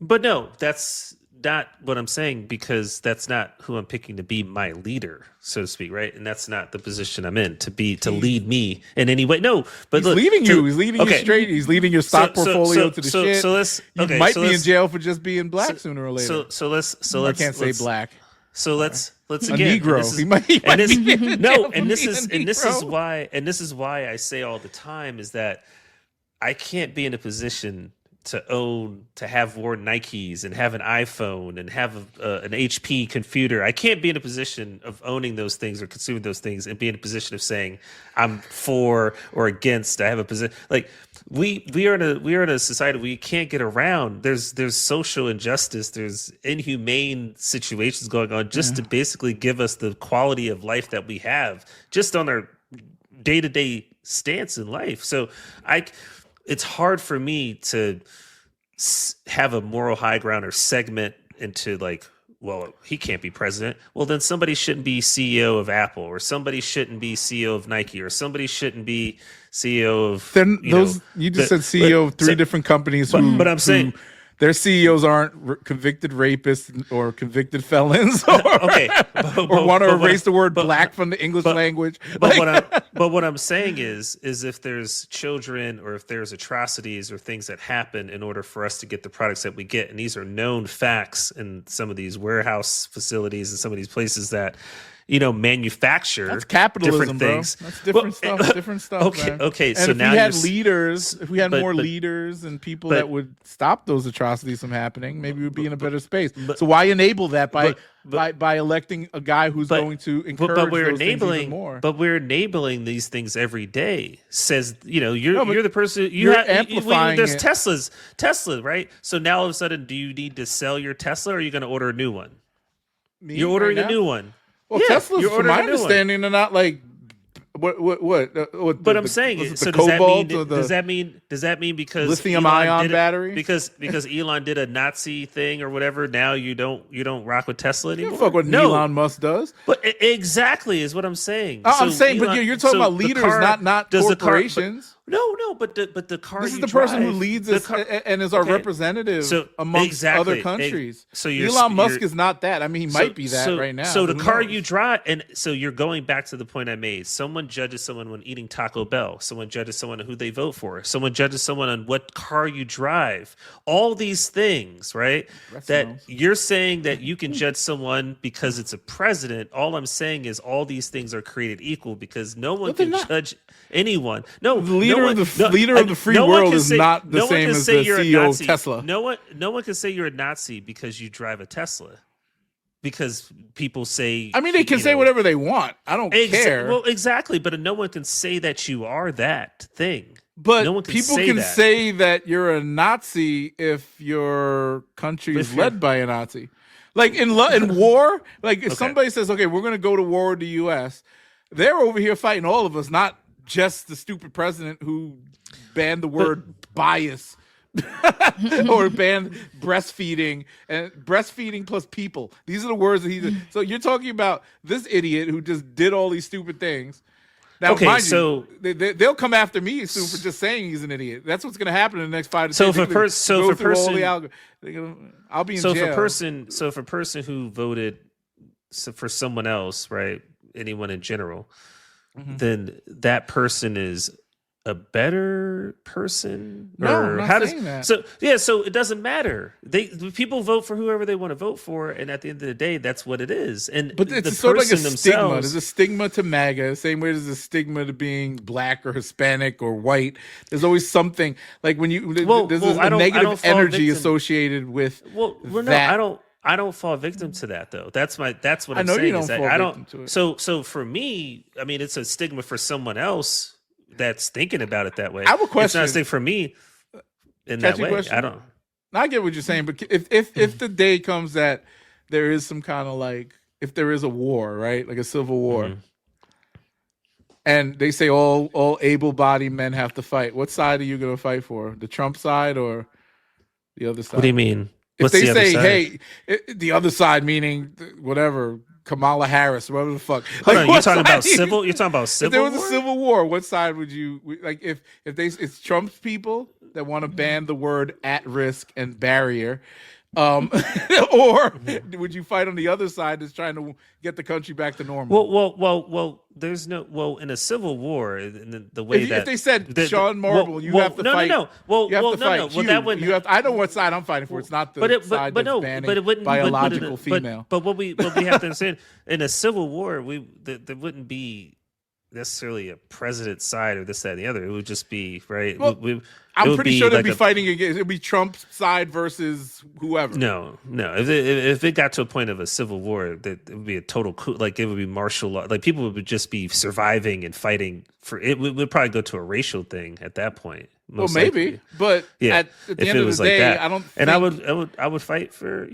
But no, that's not what I'm saying, because that's not who I'm picking to be my leader, so to speak, right? And that's not the position I'm in to lead me in any way. No, but he's leading you. He's leading you straight. He's leading your stock portfolio to the shit. So let's. You might be in jail for just being black sooner or later. So let's. I can't say black. So let's a again. Negro. He might be this is why I say all the time is that I can't be in a position to have worn Nikes and have an iPhone and have an HP computer. I can't be in a position of owning those things or consuming those things and be in a position of saying I'm for or against. I have a position like we are in a society we can't get around. There's social injustice. There's inhumane situations going on just to basically give us the quality of life that we have just on our day-to-day stance in life. So it's hard for me to have a moral high ground or segment into like, well, he can't be president. Well, then somebody shouldn't be CEO of Apple, or somebody shouldn't be CEO of Nike, or somebody shouldn't be CEO of. Then you just said CEO of three different companies. But I'm saying their CEOs aren't convicted rapists or convicted felons, or want to erase the word black from the English language. But what I'm saying is if there's children or if there's atrocities or things that happen in order for us to get the products that we get, and these are known facts in some of these warehouse facilities and some of these places that manufacture that's capitalism, different things. Bro. That's different stuff. Different stuff. Okay. And so if now we had more leaders and people that would stop those atrocities from happening, maybe we'd be in a better space. So why enable that by electing a guy who's going to encourage those things even more? But we're enabling these things every day. Says you're the person amplifying. There's Tesla, right? So now all of a sudden, do you need to sell your Tesla, or are you going to order a new one? You're ordering a new one. Well, Tesla's, from my understanding, they're not like what. But I'm saying, so does that mean because lithium ion battery? Because Elon did a Nazi thing or whatever, now you don't rock with Tesla anymore? You don't fuck what Elon Musk does. But exactly is what I'm saying. I'm saying, but you're talking about leaders, not corporations. No, but the car. This is the person who leads us and is our representative amongst other countries. So Elon Musk is not that. I mean, he might be that right now. So the car you drive, and so you're going back to the point I made. Someone judges someone when eating Taco Bell. Someone judges someone on who they vote for. Someone judges someone on what car you drive. All these things, right? That you're saying that you can judge someone because it's a president. All I'm saying is all these things are created equal because no one can judge anyone. No, the leader of the free world is not the same as the CEO of Tesla. No one can say you're a Nazi because you drive a Tesla. Because people say, I mean, they can say whatever they want. I don't care. Well, exactly, but no one can say that you are that thing. But no one can people say can that. say that you're a Nazi if your country is led by a Nazi. Like in war, like if somebody says, "Okay, we're going to go to war with the U.S.," they're over here fighting all of us, not just the stupid president who banned the word bias or banned breastfeeding and breastfeeding plus people. These are the words that he. So you're talking about this idiot who just did all these stupid things. Now, mind you, they'll come after me soon for just saying he's an idiot. That's what's going to happen in the next 5 to 10 years. I'll be in jail. If a person who voted for someone else, right, anyone in general, then that person is a better person? No, I'm not saying that. So it doesn't matter. People vote for whoever they want to vote for, and at the end of the day, that's what it is. But it's sort of like a stigma. There's a stigma to MAGA, the same way there's a stigma to being black or Hispanic or white. There's always something like when there's a negative energy associated with that. I don't fall victim to that though. That's what I'm saying. I know you don't fall victim to it. So for me, I mean, it's a stigma for someone else that's thinking about it that way. I have a question. It's not a stigma for me in that way. Question? I don't. I get what you're saying, but if the day comes that there is some kind of like, if there is a war, right, like a civil war, and they say all able-bodied men have to fight, what side are you going to fight for? The Trump side or the other side? What do you mean? If they say, hey, the other side, meaning whatever, Kamala Harris, whatever the fuck. Hold on, You're talking about civil? You're talking about civil? If there was war? a civil war, what side would you like? If it's Trump's people that want to ban the word at risk and barrier, or would you fight on the other side that's trying to get the country back to normal? Well. There's no in a civil war in the way if they said Sean Marble, you have to fight. No. Well, you have to fight. no. Well, that wouldn't. You have. I know what side I'm fighting for. It's not the side that's banning biological female. But what we have to understand in a civil war, there wouldn't be necessarily a president side or this, that, and the other. It would just be right. Well, I'm pretty sure they'd be fighting against. It'd be Trump's side versus whoever. No. If it got to a point of a civil war, that it would be a total coup. Like it would be martial law. Like people would just be surviving and fighting for it. Would probably go to a racial thing at that point. Well, maybe, likely. But yeah, at the end of the day, I don't. And I would fight for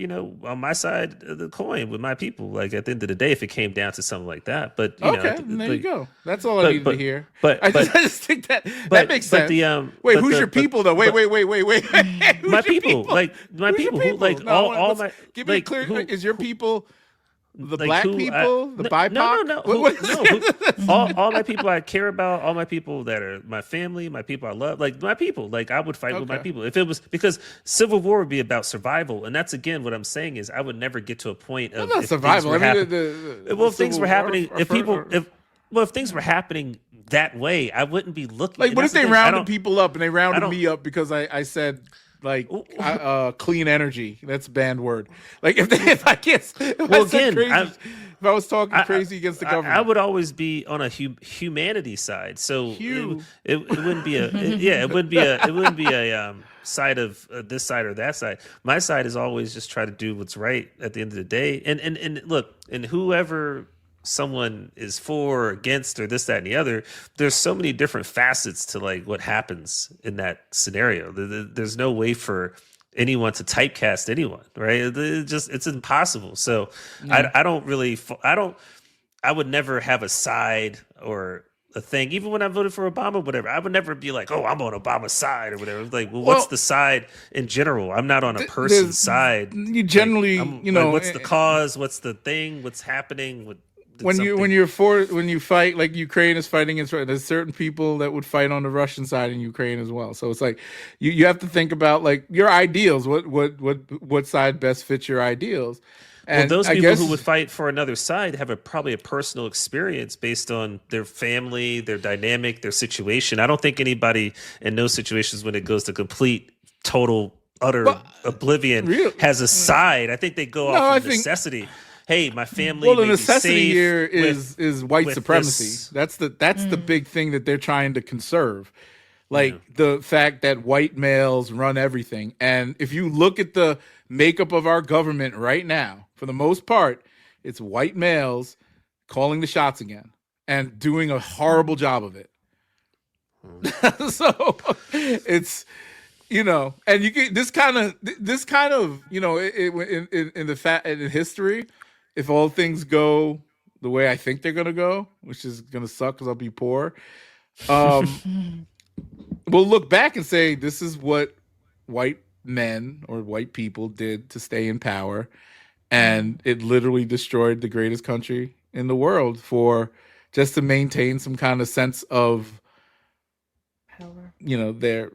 on my side of the coin with my people. Like at the end of the day, if it came down to something like that. But there you go. That's all I needed to hear. But I just think that makes sense. Wait, who's your people though? Wait. My people, like my people, who like all my. Give me a clear. Is your people? The black people, the BIPOC? No. All my people I care about, all my people that are my family, my people I love, like my people. Like I would fight with my people if it was because civil war would be about survival, and that's again what I'm saying is I would never get to a point of survival. If things were happening, if things were happening that way, I wouldn't be looking. Like, what if they rounded people up and they rounded me up because I said. Like clean energy, that's a banned word. Like if I was talking crazy against the government, I would always be on a humanity side. So it wouldn't be it wouldn't be a side of this side or that side. My side is always just try to do what's right at the end of the day. And look, and whoever someone is for or against or this, that, and the other, there's so many different facets to like what happens in that scenario. There's no way for anyone to typecast anyone, right? It's impossible. So I would never have a side or a thing. Even when I voted for Obama, whatever, I would never be like, oh, I'm on Obama's side or whatever. Like, what's the side in general? I'm not on a person's side. You generally, what's the cause? What's the thing? What's happening? When you fight, like Ukraine is fighting against Russia, there's certain people that would fight on the Russian side in Ukraine as well. So it's like you have to think about like your ideals. What side best fits your ideals? And those people who would fight for another side have probably a personal experience based on their family, their dynamic, their situation. I don't think anybody in those situations when it goes to complete, total, utter oblivion has a side. I think they go off of necessity. Hey, my family. Well, the necessity here is white supremacy. This. That's the big thing that they're trying to conserve, like the fact that white males run everything. And if you look at the makeup of our government right now, for the most part, it's white males calling the shots again and doing a horrible job of it. So it's. And you get this kind of, in history, if all things go the way I think they're gonna go, which is gonna suck because I'll be poor, we'll look back and say this is what white men or white people did to stay in power, and it literally destroyed the greatest country in the world for just to maintain some kind of sense of power, their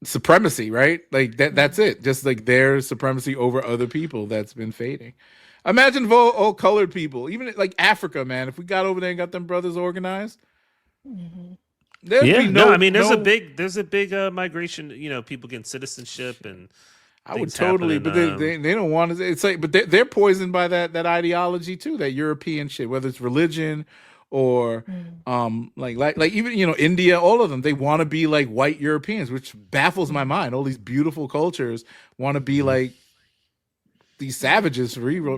supremacy, right? Like that's it. Just like their supremacy over other people that's been fading. Imagine if all colored people, even like Africa, man, if we got over there and got them brothers organized. There's a big migration, people getting citizenship and I would totally, but they don't want to. It's like, but they're poisoned by that ideology too, that European shit, whether it's religion or like even India, all of them, they want to be like white Europeans, which baffles my mind. All these beautiful cultures want to be like these savages for real.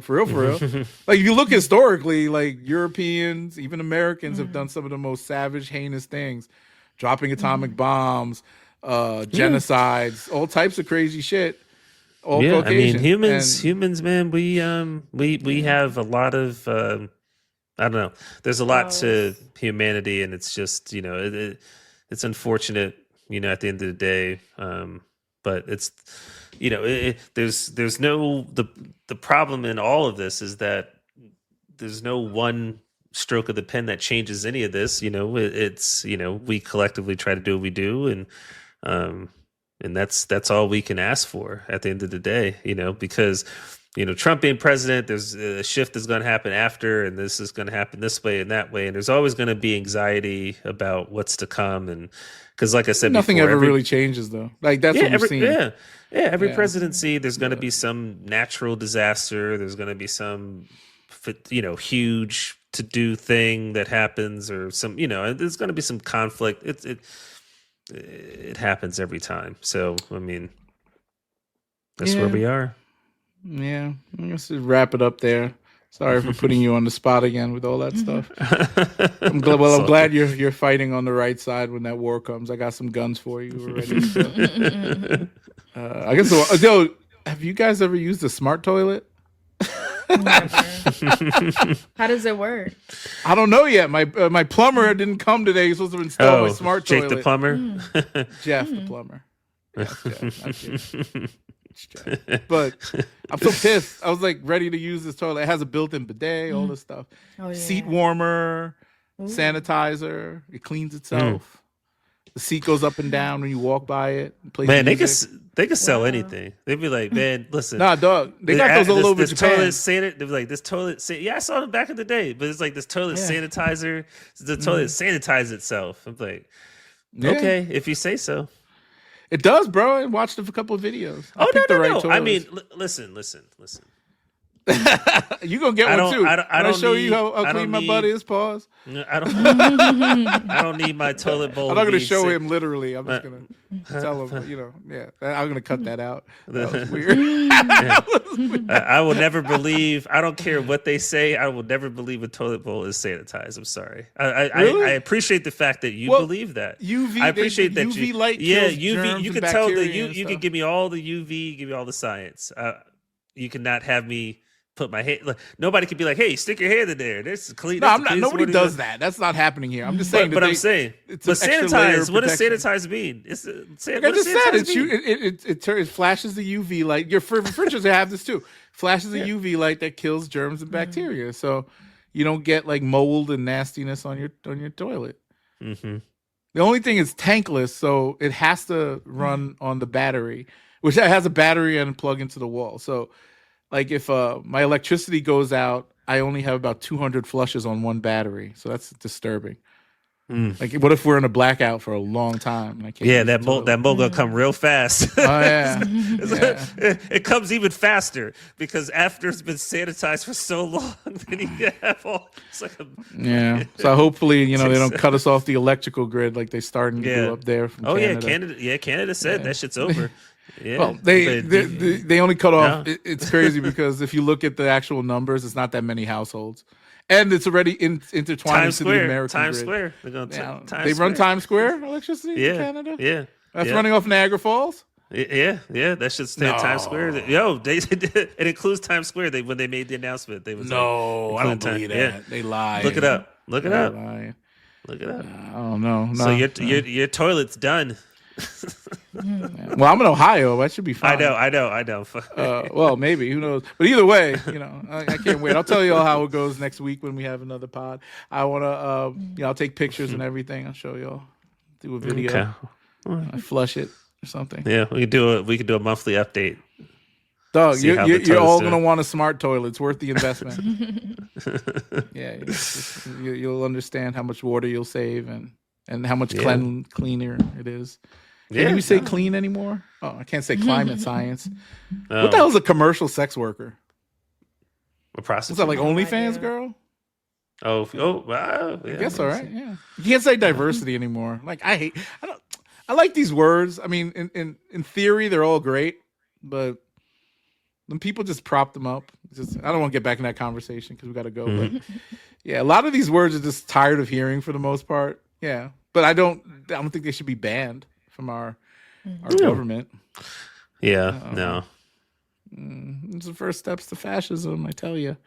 Like if you look historically, like Europeans, even Americans have done some of the most savage, heinous things, dropping atomic bombs, genocides, all types of crazy shit. All Caucasian. I mean humans, man, we have a lot of I don't know. There's a lot to humanity, and it's just it's unfortunate, at the end of the day. But it's there's no the problem in all of this is that there's no one stroke of the pen that changes any of this. It's we collectively try to do what we do, and that's all we can ask for at the end of the day. Because Trump being president, there's a shift that's going to happen after, and this is going to happen this way and that way, and there's always going to be anxiety about what's to come. And because, like I said, nothing before, ever really changes though. Like that's what we've seen. Every presidency, there's going to be some natural disaster. There's going to be some, huge to do thing that happens, or some, there's going to be some conflict. It happens every time. So, I mean, that's where we are. Yeah. Let's just wrap it up there. Sorry for putting you on the spot again with all that stuff. I'm glad you're fighting on the right side when that war comes. I got some guns for you already. So. I guess. Yo, have you guys ever used a smart toilet? How does it work? I don't know yet. My plumber didn't come today. He's supposed to install my smart Jake toilet. the plumber? Jeff the plumber. Yes, Jeff, not Jake. It's Jeff. But I'm so pissed. I was like ready to use this toilet. It has a built-in bidet, all this stuff. Oh, yeah. Seat warmer, sanitizer. It cleans itself. The seat goes up and down when you walk by it. Man, they could sell anything. They'd be like, man, listen. Nah, dog. They got those all over Japan. They were like, this toilet. Yeah, I saw them back in the day, but it's like this toilet sanitizer. The toilet sanitizes itself. I'm like, okay, if you say so. It does, bro. I watched a couple of videos. No. I mean, listen. You gonna get one too. I don't show you how clean my butt is. Pause. I don't need my toilet bowl. I'm not gonna show him literally. I'm just gonna tell him. I'm gonna cut that out. That was weird. I will never believe. I don't care what they say. I will never believe a toilet bowl is sanitized. I'm sorry. Really? I appreciate the fact that you believe that. UV. I appreciate that UV light. Kills UV. Germs You and can tell that bacteria you can give me all the UV. Give me all the science. You cannot have me put my hair. Like, nobody could be like, "Hey, stick your hair in there." This is clean. No, I'm not. Nobody does that. That's not happening here. I'm just saying. But I'm saying. But sanitize. What does sanitize mean? I just said it flashes the UV light. Your refrigerators have this too. Flashes the UV light that kills germs and bacteria, so you don't get like mold and nastiness on your toilet. Mm-hmm. The only thing is tankless, so it has to run on the battery, which has a battery and plug into the wall. So. Like if my electricity goes out, I only have about 200 flushes on one battery, so that's disturbing. Like, what if we're in a blackout for a long time? And I can't that mold gonna come real fast. Oh yeah, it comes even faster because after it's been sanitized for so long, then you have all. It's like So hopefully, they don't cut us off the electrical grid like they starting to do up there. From Canada. Canada said that shit's over. Yeah. Well, they only cut off. No. It's crazy because if you look at the actual numbers, it's not that many households, and it's already intertwined into the American Times grid. Square. They run Times Square electricity in Canada. Yeah, that's running off Niagara Falls. Yeah, that should stay at Times Square. Yo, it includes Times Square. When they made the announcement, they was I don't believe that. Yeah. They lied. Look it up. Look it up. I don't know. So your toilet's done. Well, I'm in Ohio. That should be fine. I know. Well, maybe. Who knows? But either way, I can't wait. I'll tell you all how it goes next week when we have another pod. I want to, I'll take pictures and everything. I'll show y'all. Do a video. Okay. I flush it or something. Yeah, we could do a monthly update. Dog, you're all going to want a smart toilet. It's worth the investment. You'll understand how much water you'll save and how much cleaner it is. Can you say clean anymore? Oh, I can't say climate science. What the hell is a commercial sex worker? A prostitute? Is that like OnlyFans girl? Wow. I guess all right. Yeah. You can't say diversity anymore. Like I like these words. I mean, in theory, they're all great, but when people just prop them up, I don't want to get back in that conversation because we got to go. But a lot of these words are just tired of hearing for the most part. Yeah, but I don't think they should be banned from our government. Yeah, no. It's the first steps to fascism, I tell you.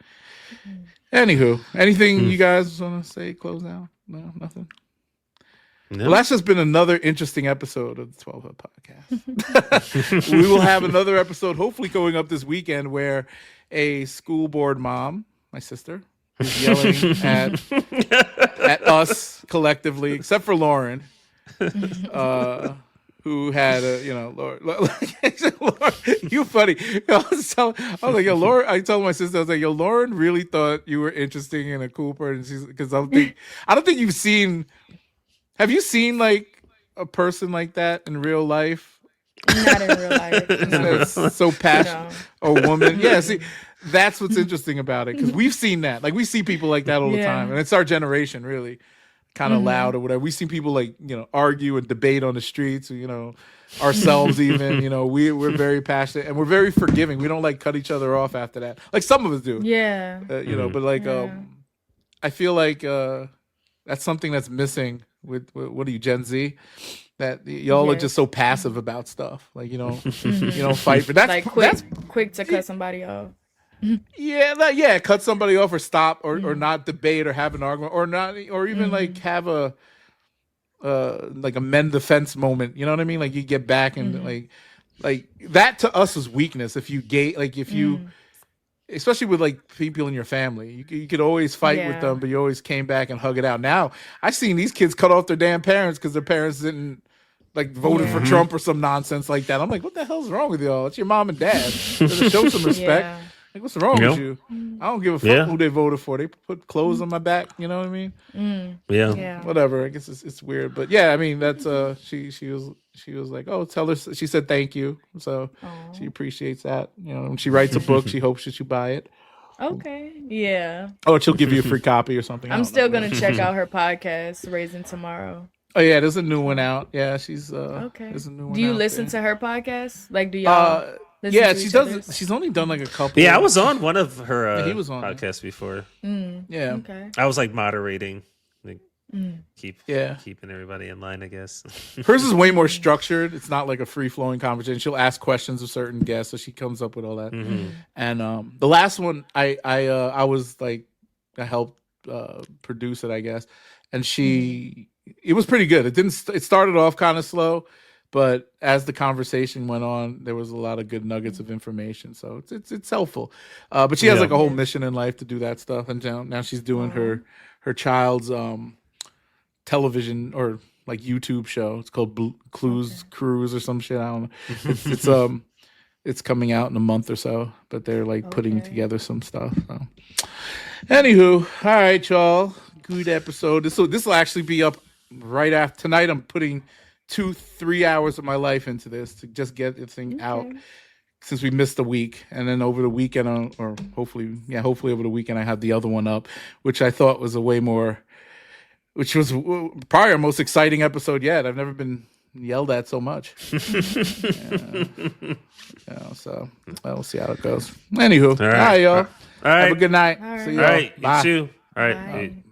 Anywho, anything you guys want to say? Close out? No, nothing. No. Well, that's just been another interesting episode of the 12 Hub Podcast. We will have another episode, hopefully going up this weekend, where a school board mom, my sister, who's yelling at us collectively, except for Lauren, who had Lauren, you funny. I was like, yo, Lauren. I told my sister, I was like, yo, Lauren really thought you were interesting and a cool person. Because I don't think you've seen. Have you seen like a person like that in real life? Not in real life. That's so passionate. A woman. Yeah, see, that's what's interesting about it, because we've seen that. Like, we see people like that all the time, and it's our generation, really, kind of loud or whatever. We see people like argue and debate on the streets, ourselves even. We're very passionate and we're very forgiving. We don't like cut each other off after that. Like some of us do. Yeah. But like I feel like that's something that's missing with what are you, Gen Z? That y'all are just so passive about stuff. Like, you don't fight. But that's like quick to cut somebody off. Cut somebody off or stop or not debate or have an argument or not, or even like have a like a men defense moment. You know what I mean? Like, you get back and like that to us is weakness. If you especially with like people in your family, you could always fight with them, but you always came back and hug it out. Now I've seen these kids cut off their damn parents because their parents didn't like voted for Trump or some nonsense like that. I'm like, what the hell's wrong with y'all? It's your mom and dad. Show some respect. Yeah. Like, what's wrong with you? I don't give a fuck who they voted for. They put clothes on my back. You know what I mean? Yeah. Whatever. I guess it's weird, but yeah. I mean, that's she was like, oh, tell her. She said thank you, so she appreciates that. When she writes a book, she hopes that you buy it. Okay. Yeah. Oh, she'll give you a free copy or something. I'm still gonna check out her podcast, Raising Tomorrow. Oh yeah, there's a new one out. Yeah, she's okay. There's a new one. Do you listen to her podcast? Like, do y'all? Yeah, she does. She's only done like a couple. Yeah, I was on one of her he was on podcasts before. Yeah. Okay. I was like moderating, like keeping everybody in line, I guess. Hers is way more structured. It's not like a free flowing conversation. She'll ask questions of certain guests, so she comes up with all that. And the last one, I was like, I helped produce it, I guess, and it was pretty good. It started off kind of slow, but as the conversation went on, there was a lot of good nuggets of information. So it's helpful. But she has like a whole mission in life to do that stuff, and now she's doing her child's television or like YouTube show. It's called Cruise or some shit. I don't know. It's coming out in a month or so, but they're like putting together some stuff. So. Anywho, all right, y'all. Good episode. This will actually be up right after tonight. I'm putting 2-3 hours of my life into this to just get the thing out, since we missed a week, and then over the weekend, or hopefully over the weekend, I have the other one up, which I thought was which was probably our most exciting episode yet. I've never been yelled at so much. So we'll see how it goes. Anywho, all right, y'all. All right. Have a good night. All right. See All y'all. right. Bye. You too. All right. Bye.